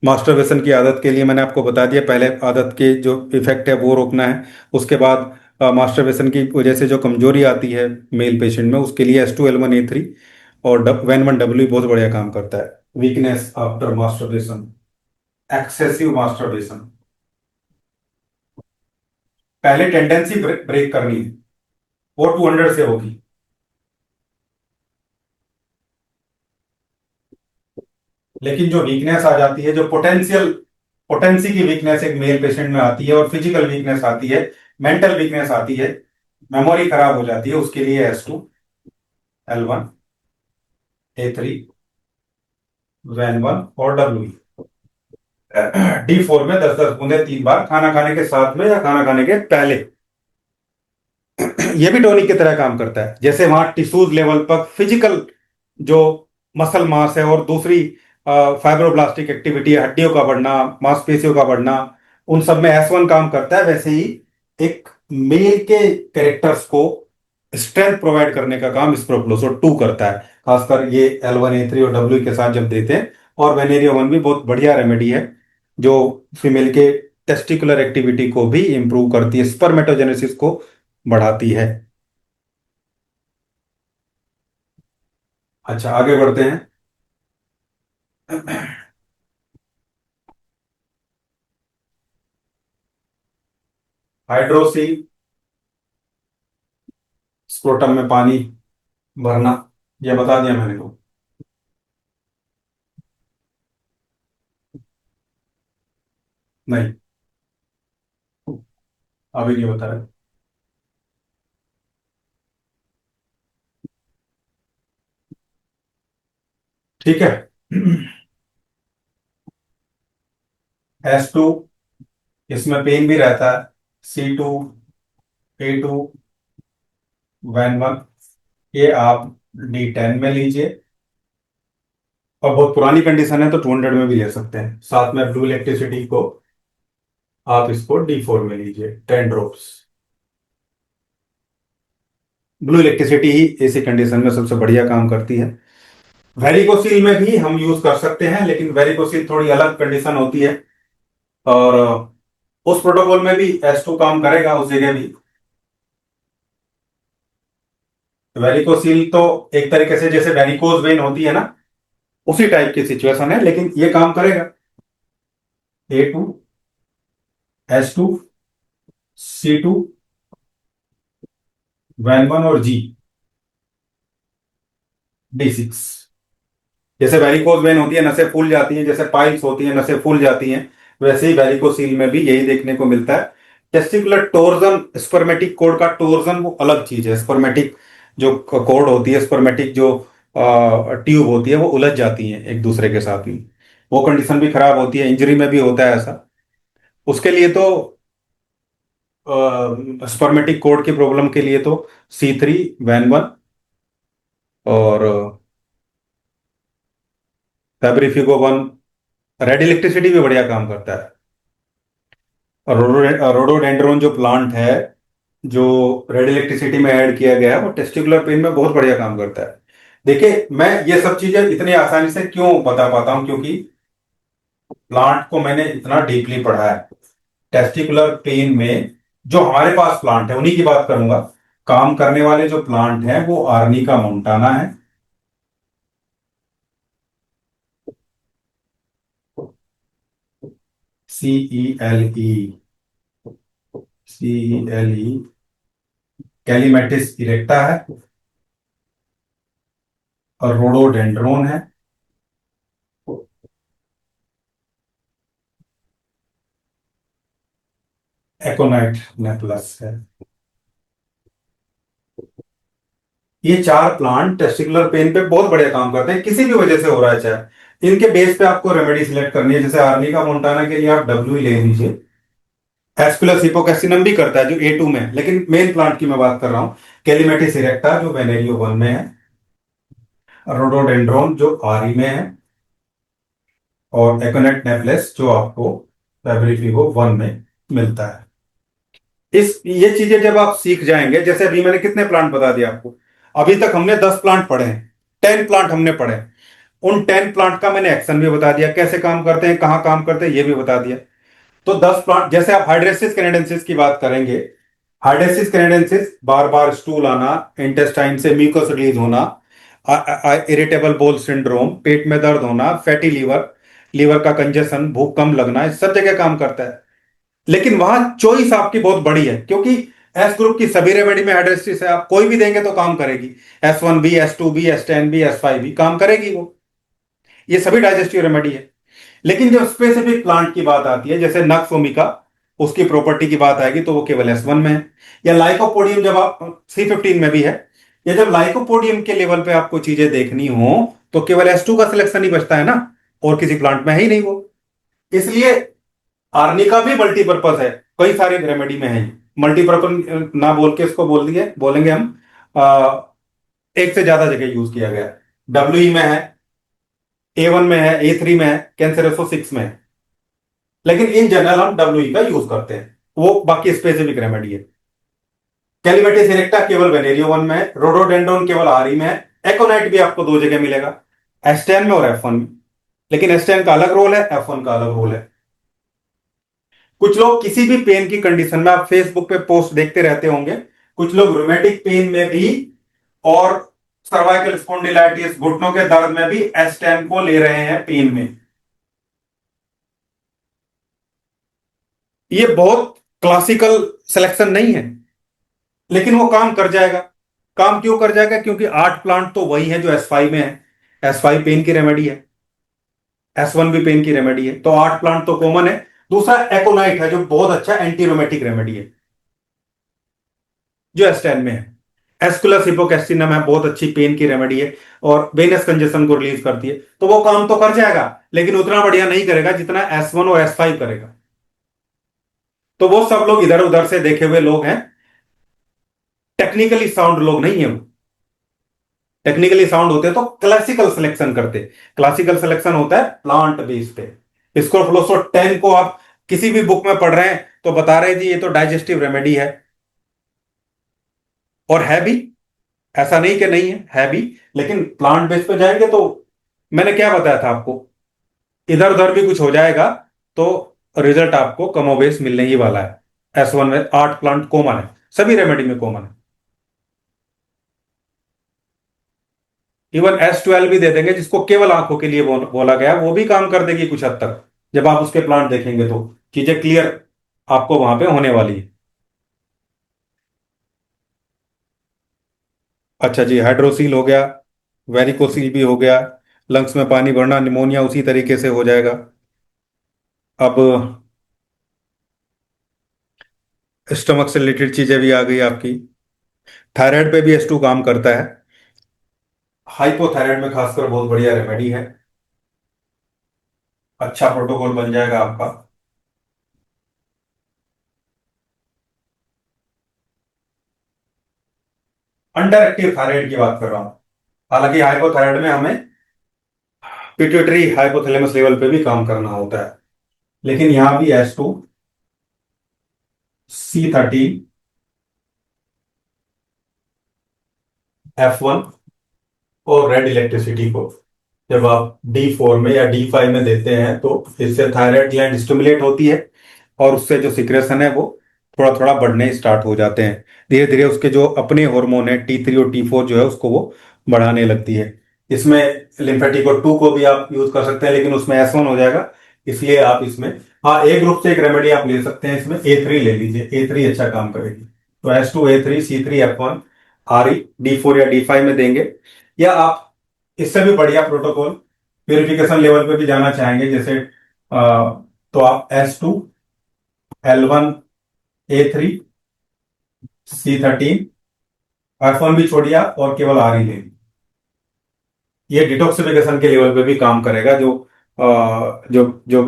मास्टरबेशन की आदत के लिए मैंने आपको बता दिया, पहले आदत के जो इफेक्ट है वो रोकना है। उसके बाद मास्टरबेशन की वजह से जो कमजोरी आती है मेल पेशेंट में, उसके लिए S2L1A3 और WEN1W बहुत बढ़िया काम करता है। Weakness after masturbation, excessive masturbation. पहले टेंडेंसी ब्रेक करनी है, वो 200 से होगी। लेकिन जो वीकनेस आ जाती है, जो पोटेंसी की वीकनेस एक मेल पेशेंट में आती है, और फिजिकल वीकनेस आती है, मेंटल वीकनेस आती है, मेमोरी खराब हो जाती है, उसके लिए S2, L1, A3, वैन 1 और D4 में 10-10 बूंदे 3 बार, खाना खाने के साथ में या खाना खाने के पहले। ये भी टॉनिक की तरह काम करता है। जैसे वहां टिश्यूज लेवल पर फिजिकल जो मसल मास है, और दूसरी फाइब्रोब्लास्टिक एक्टिविटी है, हड्डियों का बढ़ना, मांसपेशियों का बढ़ना, उन सब में S1 काम करता है। वैसे ही एक मेल के कैरेक्टर्स को स्ट्रेंथ प्रोवाइड करने का काम स्प्रोफ्लोसो 2 करता है। खासकर ये L1 A3 और W के साथ जब देते हैं। और वेनेरियो 1 भी बहुत बढ़िया रेमेडी है, जो फीमेल के टेस्टिकुलर एक्टिविटी को भी इंप्रूव करती है, स्पर्मेटोजेनेसिस को बढ़ाती है। अच्छा, आगे बढ़ते हैं। हाइड्रोसी, स्क्रोटम में पानी भरना, ये बता दिया मैंने को। नहीं, अभी नहीं बताया। ठीक है। S2, इसमें पेन भी रहता है। C2, A2, वैन 1, ये आप D10 में लीजिए। और बहुत पुरानी कंडीशन है तो 200 में भी ले सकते हैं। साथ में ब्लू इलेक्ट्रिसिटी को आप इसको D4 में लीजिए, 10 ड्रॉप्स। ब्लू इलेक्ट्रिसिटी ही ऐसी कंडीशन में सबसे बढ़िया काम करती है। वेरिकोसील में भी हम यूज कर सकते हैं, लेकिन वेरिकोसील थोड़ी अलग कंडीशन होती है। और उस प्रोटोकॉल में भी S2 काम करेगा उस जगह भी। वेरिकोसील तो एक तरीके से जैसे वेरिकोज वेन होती है ना, उसी टाइप की सिचुएशन है, लेकिन ये काम करेगा। A2, S2, C2, वैन 1 और D6। जैसे वेरिकोज वेन होती है, नसें फूल जाती हैं, जैसे पाइल्स होती हैं, नसें फूल जाती हैं, वैसे ही वेरिकोसील में भी यही देखने को मिलता है। टेस्टिकुलर टोर्जन, स्पर्मेटिक कोड का टोर्जन वो अलग चीज है। स्पर्मेटिक जो कोड होती है, स्पर्मेटिक जो ट्यूब होती है, वो उलझ जाती हैं एक दूसरे के साथ ही। वो कंडीशन भी खराब होती है, इंजरी में भी होता है ऐसा। उसके लिए तो स्पर्मेटिक कोड की प्रॉब्लम के लिए तो C3, वैन 1 और फेब्रिफिको 1, रेड इलेक्ट्रिसिटी भी बढ़िया काम करता है। और रोडोडेंड्रोन जो प्लांट है, जो रेड इलेक्ट्रिसिटी में ऐड किया गया है, वो टेस्टिकुलर पेन में बहुत बढ़िया काम करता है। देखिए, मैं ये सब चीजें इतनी आसानी से क्यों बता पाता हूं, क्योंकि प्लांट को मैंने इतना डीपली पढ़ा है। टेस्टिकुलर पेन में जो हमारे पास प्लांट है उन्हीं की बात करूंगा। काम करने वाले जो प्लांट हैं वो आर्निका मोंटाना है, CELE, CELE, कैलीमेटिस इरेक्टा है, और रोडोडेंड्रोन है, एकोनाइट नेप्लस है। ये 4 प्लांट टेस्टिकुलर पेन पे बहुत बढ़िया काम करते हैं, किसी भी वजह से हो रहा है चाहे। इनके बेस पे आपको रेमेडी सिलेक्ट करनी है। जैसे आर्निका मोंटाना के लिए आप W ले लीजिए। एस्कुलस हिपोकैसिनम भी करता है जो A2 में है, लेकिन मेन प्लांट की मैं बात कर रहा हूँ। कैलीमेटिस इरेक्टा जो वेनेरियो 1 में है, रोडोडेंड्रोन जो RE में है, और एकोनेट नेप्लेस जो आपको फेब्रिफिगो 1 में मिलता है। ये चीजें जब आप सीख जाएंगे, जैसे अभी मैंने कितने प्लांट बता दिया आपको। अभी तक हमने 10 प्लांट पढ़े हैं, 10 प्लांट हमने पढ़े। उन 10 प्लांट का मैंने एक्शन भी बता दिया, कैसे काम करते हैं, कहाँ काम करते हैं, ये भी बता दिया। तो 10 प्लांट, जैसे आप हाइड्रेसिस कैनेडेंसिस की बात करेंगे। हाइड्रेसिस कैनेडेंसिस, बार बार स्टूल आना, इंटेस्टाइन से म्यूकस रिलीज होना, इरिटेबल बोल सिंड्रोम, पेट में दर्द होना, फैटी लीवर, लीवर का कंजेशन, भूख कम लगना, इस सब जगह काम करता है। लेकिन वहां चॉइस आपकी बहुत बड़ी है, क्योंकि एस ग्रुप की सभी रेमेडी में हाइड्रोसिस है, आप कोई भी देंगे तो काम करेगी। S1B, S2B, S10B, S5B काम करेगी वो। ये सभी डाइजेस्टिव रेमेडी है। लेकिन जब स्पेसिफिक प्लांट की बात आती है, जैसे नक्स ओमिका, उसकी प्रॉपर्टी की बात आएगी तो वो केवल S1 में है। या लाइकोपोडियम जब आप C15 में भी है, या जब लाइकोपोडियम के लेवल पे आपको चीजें देखनी हो तो केवल S2 का सिलेक्शन ही बचता है ना, और किसी प्लांट में है ही नहीं वो। इसलिए आर्निका भी मल्टीपर्पज है, कई सारे रेमेडी में है। मल्टीपर्पज ना बोल के इसको बोलेंगे हम एक से ज्यादा जगह यूज किया गया है। WE में है, A1 में है, A3 में है, कैंसरेसो 6 में है। लेकिन इन जनरल हम WE का यूज करते हैं, वो बाकी स्पेसिफिक रेमेडी है। कैलिमेटिस इरेक्टा केवल वेनेरियो 1 में है, रोडोडेंड्रोन केवल RE में है। एकोनाइट भी आपको दो जगह मिलेगा, S10 में और F1 में। लेकिन S10 का अलग रोल है, F1 का अलग रोल है। कुछ लोग किसी भी पेन की कंडीशन में, आप फेसबुक पे पोस्ट देखते रहते होंगे, कुछ लोग रोमेटिक पेन में भी और सर्वाइकल स्पॉन्डिलाइटिस घुटनों के दर्द में भी S10 को ले रहे हैं पेन में। ये बहुत क्लासिकल सिलेक्शन नहीं है, लेकिन वो काम कर जाएगा। काम क्यों कर जाएगा? क्योंकि 8 प्लांट तो वही है जो S5 में है। S5 पेन की रेमेडी है, S1 भी पेन की रेमेडी है, तो 8 प्लांट तो कॉमन है। दूसरा एकोनाइट है जो बहुत अच्छा एंटी रोमेटिक रेमेडी है, जो S10 में है। एस्कुलस हिपोकैस्टिनम है, बहुत अच्छी पेन की रेमेडी है और वेनस कंजेशन को रिलीज करती है, तो वो काम तो कर जाएगा, लेकिन उतना बढ़िया नहीं करेगा जितना S1 और S5 करेगा। तो वो सब लोग इधर उधर से देखे हुए लोग हैं, टेक्निकली साउंड लोग नहीं है वो। टेक्निकली साउंड होते तो क्लासिकल सिलेक्शन करते। क्लासिकल सिलेक्शन होता है प्लांट बेस पे। स्क्रोफलोसो 10 को आप किसी भी बुक में पढ़ रहे हैं तो बता रहे जी ये तो डाइजेस्टिव रेमेडी है, और है भी। ऐसा नहीं कि नहीं है भी। लेकिन प्लांट बेस पे जाएंगे तो मैंने क्या बताया था आपको, इधर उधर भी कुछ हो जाएगा तो रिजल्ट आपको कमोबेश मिलने ही वाला है। S1 में 8 प्लांट कॉमन है, सभी रेमेडी में कॉमन है। इवन S12 भी दे देंगे, जिसको केवल आंखों के लिए बोला गया, वो भी काम कर देगी कुछ हद तक। जब आप उसके प्लांट देखेंगे तो चीजें क्लियर आपको वहां पे होने वाली है। अच्छा जी, हाइड्रोसील हो गया, वेरिकोसील भी हो गया, लंग्स में पानी भरना, निमोनिया उसी तरीके से हो जाएगा। अब स्टमक से रिलेटेड चीजें भी आ गई आपकी। थायराइड पे भी S2 काम करता है, हाइपोथायराइड में खासकर बहुत बढ़िया रेमेडी है। अच्छा प्रोटोकॉल बन जाएगा आपका। अंडर एक्टिव थायराइड की बात कर रहा हूं। हालांकि हाइपोथायराइड में हमें पिट्यूटरी हाइपोथैलेमस लेवल पे भी काम करना होता है, लेकिन यहां भी S2, C13, F1 और रेड इलेक्ट्रिसिटी को जब आप D4 में या D5 में देते हैं तो इससे थायराइड ग्लैंड स्टिमुलेट होती है, और उससे जो सिक्रेशन है वो थोड़ा थोड़ा बढ़ने स्टार्ट हो जाते हैं। धीरे धीरे उसके जो अपने हार्मोन है T3 और T4 जो है उसको वो बढ़ाने लगती है। इसमें लिम्फेटिको 2 को भी आप यूज कर सकते हैं, लेकिन उसमें S1 हो जाएगा, इसलिए आप इसमें, हाँ, एक ग्रुप से एक रेमेडी आप ले सकते हैं। इसमें A3 ले लीजिए, A3 अच्छा काम करेगी। तो S2, A3, C3, F1, RE D4 या D5 में देंगे। या आप इससे भी बढ़िया प्रोटोकॉल प्यूरिफिकेशन लेवल पे भी जाना चाहेंगे, जैसे तो आप S2, L1, A3, C13, F1 भी छोड़िए आप और केवल RE लेंगे। ये डिटॉक्सिफिकेशन के लेवल पे भी काम करेगा, जो जो जो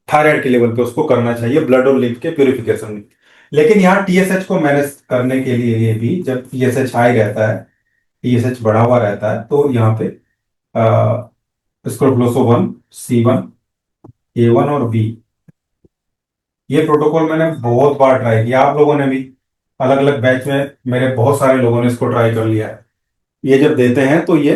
थायराइड के लेवल पे उसको करना चाहिए, ब्लड और लिम्फ के प्यूरिफिकेशन में। लेकिन यहाँ TSH को मैनेज करने के लिए, ये भी जब TSH हाई रहता है, TSH बढ़ा हुआ रहता है, तो यहाँ पे स्क्रोफलोसो 1, C1, A1 और B, ये प्रोटोकॉल मैंने बहुत बार ट्राई किया, आप लोगों ने भी अलग अलग बैच में, मेरे बहुत सारे लोगों ने इसको ट्राई कर लिया है। ये जब देते हैं तो ये,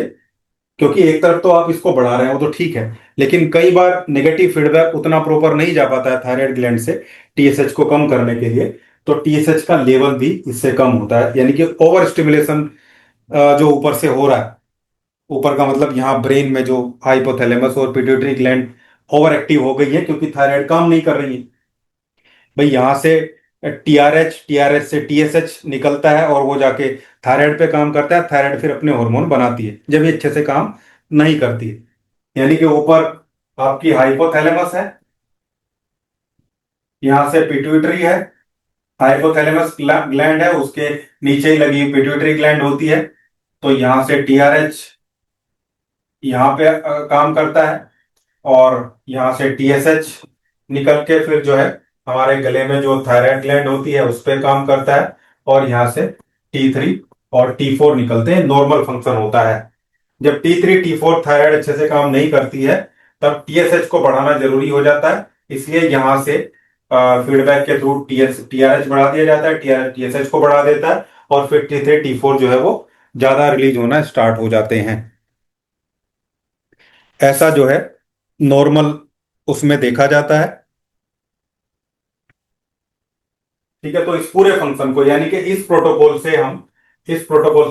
क्योंकि एक तरफ तो आप इसको बढ़ा रहे हैं वो तो ठीक है, लेकिन कई बार नेगेटिव फीडबैक उतना प्रॉपर नहीं जा पाता है थायराइड ग्लैंड से TSH को कम करने के लिए, तो TSH का लेवल भी इससे कम होता है। यानी कि ओवर स्टिमुलेशन जो ऊपर से हो रहा है, ऊपर का मतलब यहाँ ब्रेन में जो हाइपोथैलेमस और पिट्यूटरी ग्लैंड ओवर एक्टिव हो गई है क्योंकि थायराइड काम नहीं कर रही है, भाई यहाँ से टीआरएच, टीआरएच से टीएसएच निकलता है और वो जाके थायराइड पे काम करता है। थायराइड फिर अपने हार्मोन बनाती है जब ये अच्छे से काम नहीं करती है। यानी कि ऊपर आपकी हाइपोथैलेमस है, यहाँ से पिट्यूटरी है, हाइपोथैलेमस ग्लैंड है, उसके नीचे ही लगी पिट्यूटरी ग्लैंड होती है। तो यहाँ से टीआरएच यहाँ पे काम करता है, और यहाँ से टीएसएच निकल के फिर जो है हमारे गले में जो थायराइड ग्लैंड होती है उस पर काम करता है, और यहाँ से T3 और T4 निकलते हैं, नॉर्मल फंक्शन होता है। जब T3 T4 थायराइड अच्छे से काम नहीं करती है तब टीएसएच को बढ़ाना जरूरी हो जाता है। इसलिए यहाँ से फीडबैक के थ्रू टीआरएच बढ़ा दिया जाता है, टीएसएच को बढ़ा देता है, और फिर T3 T4 जो है वो ज्यादा रिलीज होना स्टार्ट हो जाते हैं। ऐसा जो है नॉर्मल उसमें देखा जाता है। ठीक है, तो इस पूरे फंक्शन को, यानी कि इस प्रोटोकॉल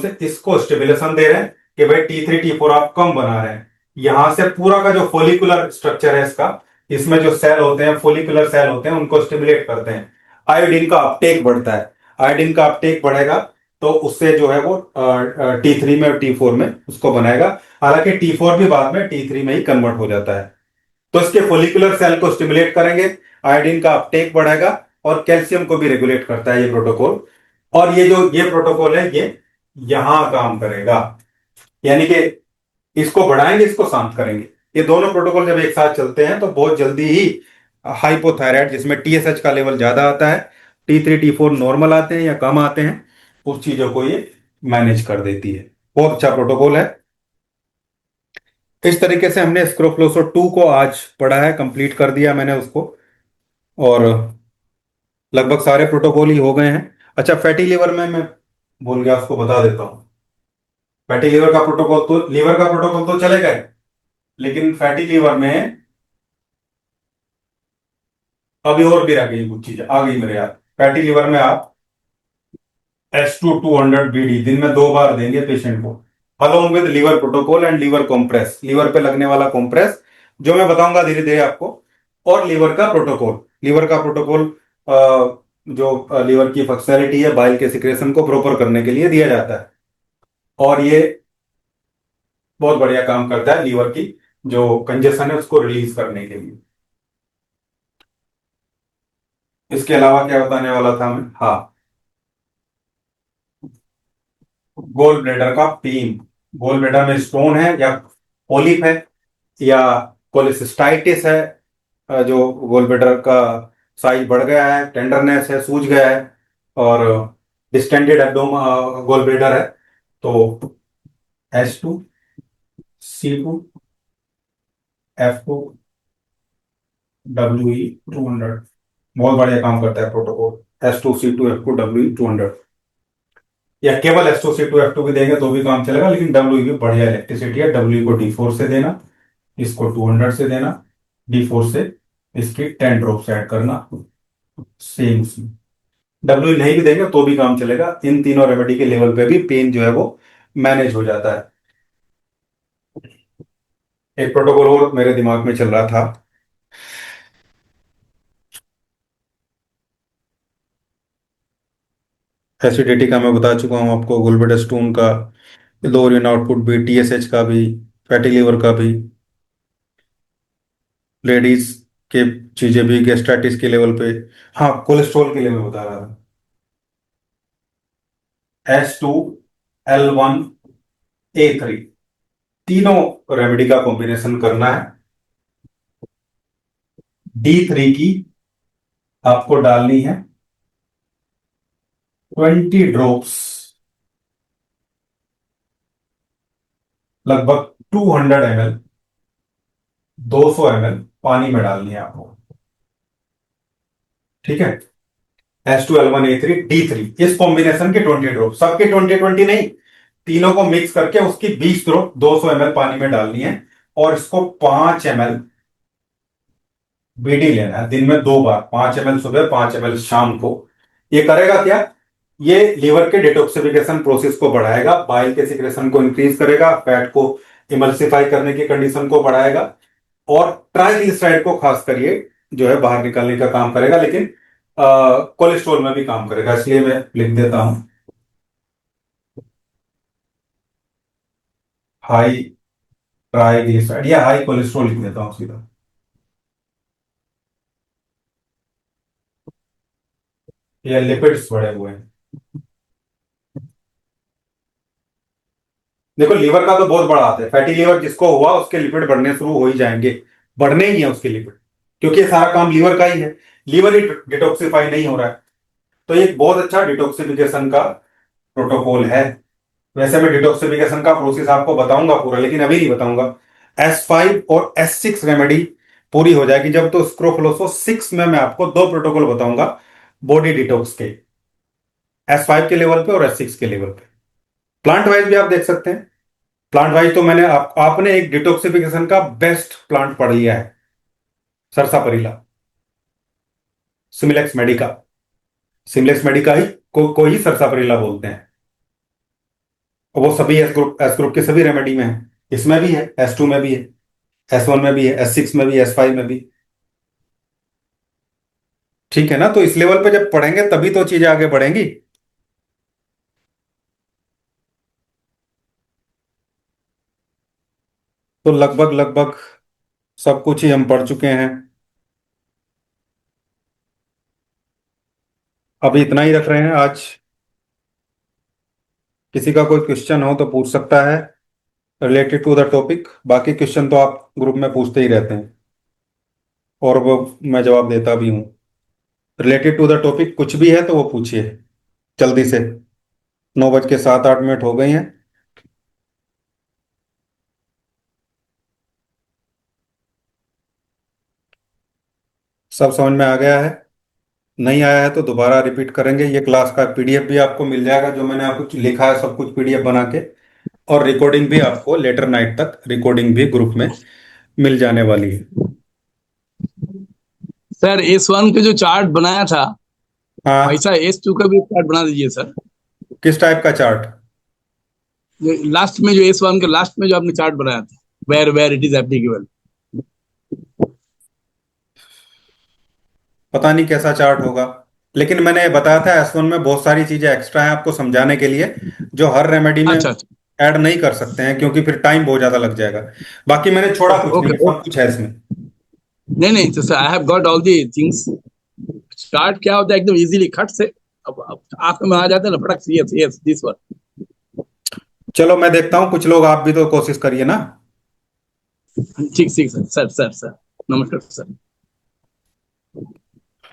से इसको स्टिमुलेशन दे रहे हैं कि भाई T3 T4 आप कम बना रहे हैं। यहां से पूरा का जो फोलिकुलर स्ट्रक्चर है इसका, इसमें जो सेल होते हैं, फोलिकुलर सेल होते हैं, उनको स्टिमुलेट करते हैं। आयोडीन का अपटेक बढ़ता है। आयोडीन का अपटेक बढ़ेगा तो उससे जो है वो T3 में और T4 में उसको बनाएगा। हालांकि T4 भी बाद में T3 में ही कन्वर्ट हो जाता है। तो इसके फोलिकुलर सेल को स्टिमुलेट करेंगे, आयोडीन का अपटेक बढ़ेगा, और कैल्शियम को भी रेगुलेट करता है ये प्रोटोकॉल। और ये प्रोटोकॉल है, ये यहां काम करेगा। यानी कि इसको बढ़ाएंगे, इसको शांत करेंगे। ये दोनों प्रोटोकॉल जब एक साथ चलते हैं तो बहुत जल्दी ही हाइपोथायराइड, जिसमें टीएसएच का लेवल ज्यादा आता है, T3 T4 नॉर्मल आते हैं या कम आते हैं, उस चीजों को ये मैनेज कर देती है। बहुत अच्छा प्रोटोकॉल है। इस तरीके से हमने स्क्रोफ्लोसो 2 को आज पढ़ा है, कंप्लीट कर दिया मैंने उसको। और लगभग सारे प्रोटोकॉल ही हो गए हैं। अच्छा, फैटी लिवर में मैं भूल गया, उसको बता देता हूँ। फैटी लीवर का प्रोटोकॉल तो चलेगा ही, लेकिन फैटी लीवर में अभी और भी रह गई कुछ चीजें, आ गई मेरे याद। फैटी लीवर में आप S2 200 BD दिन में 2 बार देंगे पेशेंट को, along with liver protocol and liver compress, liver पे लगने वाला कॉम्प्रेस जो मैं बताऊंगा धीरे धीरे आपको। और लीवर का प्रोटोकॉल जो लीवर की फंक्शनैलिटी है, बाइल के सिक्रेशन को प्रॉपर करने के लिए दिया जाता है। और ये बहुत बढ़िया काम करता है लीवर की जो कंजेशन है उसको रिलीज करने के लिए। इसके अलावा क्या बताने वाला था मैं, हाँ, गोल ब्लेडर का पेन। गोल ब्लेडर में स्टोन है या पॉलिप है या कोलिसिस्टाइटिस है, जो गोल ब्लेडर का साइज बढ़ गया है, टेंडरनेस है, सूज गया है, और डिस्टेंडेड एब्डोम गोल ब्लेडर है, तो S2 C2F2 WE 200 बहुत बढ़िया काम करता है प्रोटोकॉल। S2 C2F2 WE 200, या केवल S2 C2F2 भी देंगे तो भी काम चलेगा, लेकिन डब्ल्यू भी बढ़िया इलेक्ट्रिसिटी है। डब्ल्यू को D4 से देना, इसको 200 से देना, D4 से इसकी 10 ड्रॉप्स ऐड करना, सेम उसमें। डब्ल्यू नहीं भी देंगे तो भी काम चलेगा। इन तीनों रेमेडी के लेवल पे भी पेन जो है वो मैनेज हो जाता है। एक प्रोटोकॉल और मेरे दिमाग में चल रहा था, एसिडिटी का मैं बता चुका हूं आपको, गुलब्लेडर स्टोन का, लो यूरिन आउटपुट भी, टीएसएच का भी, फैटी लिवर का भी, लेडीज के चीजें भी, गैस्ट्राइटिस के लेवल पे। हाँ, कोलेस्ट्रॉल के लिए मैं बता रहा था, S2 L1 A3, तीनों रेमेडी का कॉम्बिनेशन करना है। D3 की आपको डालनी है 20 ड्रॉप्स, लगभग 200 ml, 200 ml पानी में डालनी है आपको। ठीक है, S2 L1 A3 D3, इस कॉम्बिनेशन के 20 ड्रॉप, सबके 20-20 नहीं, तीनों को मिक्स करके उसकी 20 ड्रॉप 200 ml पानी में डालनी है, और इसको 5 ml बीडी लेना है दिन में 2 बार, 5 ml सुबह, 5 ml शाम को। ये करेगा क्या, ये लीवर के डिटॉक्सिफिकेशन प्रोसेस को बढ़ाएगा, बाइल के सिक्रेशन को इंक्रीज करेगा, फैट को इमल्सिफाई करने की कंडीशन को बढ़ाएगा, और ट्राइग्लिसराइड को खास करिए जो है बाहर निकालने का काम करेगा। लेकिन कोलेस्ट्रॉल में भी काम करेगा, इसलिए मैं लिख देता हूँ हाई ट्राइग्लिसराइड, या हाई कोलेस्ट्रॉल लिख देता हूँ सीधा। ये लिपिड्स बढ़े हुए हैं। देखो लीवर का तो बहुत बड़ा हाथ है, फैटी लीवर जिसको हुआ उसके लिपिड बढ़ने शुरू हो ही जाएंगे, बढ़ने ही है उसके लिपिड, क्योंकि ये सारा काम लीवर का ही है। लीवर ही डिटॉक्सिफाई नहीं हो रहा है। तो ये एक बहुत अच्छा डिटॉक्सिफिकेशन का प्रोटोकॉल है। वैसे मैं डिटॉक्सिफिकेशन का प्रोसेस आपको बताऊंगा पूरा, लेकिन अभी नहीं बताऊंगा। S5 और S6 रेमेडी पूरी हो जाएगी जब, तो स्क्रोफलोसो 6 में मैं आपको दो प्रोटोकॉल बताऊंगा बॉडी डिटॉक्स के, S5 के लेवल पे और S6 के लेवल पे। प्लांट वाइज भी आप देख सकते हैं। प्लांट वाइज तो मैंने आपने एक डिटॉक्सिफिकेशन का बेस्ट प्लांट पढ़ लिया है, सरसापरिला, सिमिलेक्स मेडिका। सिमिलेक्स मेडिका ही को ही सरसापरिला बोलते हैं। और वो सभी एस ग्रुप के सभी रेमेडी में है, इसमें भी है, S2 में भी है, S1 में भी है, S6 में भी, S5 में भी। ठीक है ना, तो इस लेवल पे जब पढ़ेंगे तभी तो चीजें आगे बढ़ेंगी। तो लगभग लगभग सब कुछ ही हम पढ़ चुके हैं। अभी इतना ही रख रहे हैं आज। किसी का कोई क्वेश्चन हो तो पूछ सकता है रिलेटेड टू द टॉपिक। बाकी क्वेश्चन तो आप ग्रुप में पूछते ही रहते हैं, और वो मैं जवाब देता भी हूँ। रिलेटेड टू द टॉपिक कुछ भी है तो वो पूछिए जल्दी से। 9:07-8 हो गई हैं। सब समझ में आ गया है? नहीं आया है तो दोबारा रिपीट करेंगे। ये क्लास का PDF भी आपको मिल जाएगा, जो मैंने आपको लिखा है सब कुछ PDF बना के। और रिकॉर्डिंग भी आपको लेटर नाइट तक, रिकॉर्डिंग भी ग्रुप में मिल जाने वाली है। सर S1 का जो चार्ट बनाया था हाँ। वैसा S2 का भी चार्ट बना दीजिए सर। किस टाइप का चार्ट? लास्ट में जो S1 के लास्ट में जो आपने चार्ट बनाया था, where where it is applicable. पता नहीं कैसा चार्ट होगा, लेकिन मैंने बताया था S1 में बहुत सारी चीजें एक्स्ट्रा हैं आपको समझाने के लिए, जो हर रेमेडी में अच्छा अच्छा। ऐड नहीं कर सकते हैं, क्योंकि फिर टाइम बहुत ज्यादा लग जाएगा। बाकी मैंने छोड़ा ओके कुछ नहीं ओके है, सब ओके। कुछ है इसमें। नहीं नहीं sir, I have got all the things. Chart क्या होता है एकदम इजीली खट से अब आंख में आ जाता है ना, फटक से। Yes yes this one. चलो मैं देखता हूँ, कुछ लोग आप भी तो कोशिश करिए ना। ठीक ठीक सर सर सर सर। नमस्कार सर।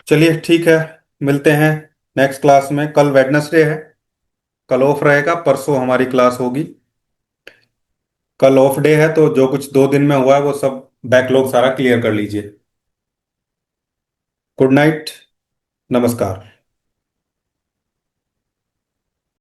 चलिए ठीक है, मिलते हैं नेक्स्ट क्लास में। कल वेडनेसडे है, कल ऑफ रहेगा, परसों हमारी क्लास होगी। कल ऑफ डे है, तो जो कुछ 2 दिन में हुआ है वो सब बैकलॉग सारा क्लियर कर लीजिए। गुड नाइट, नमस्कार।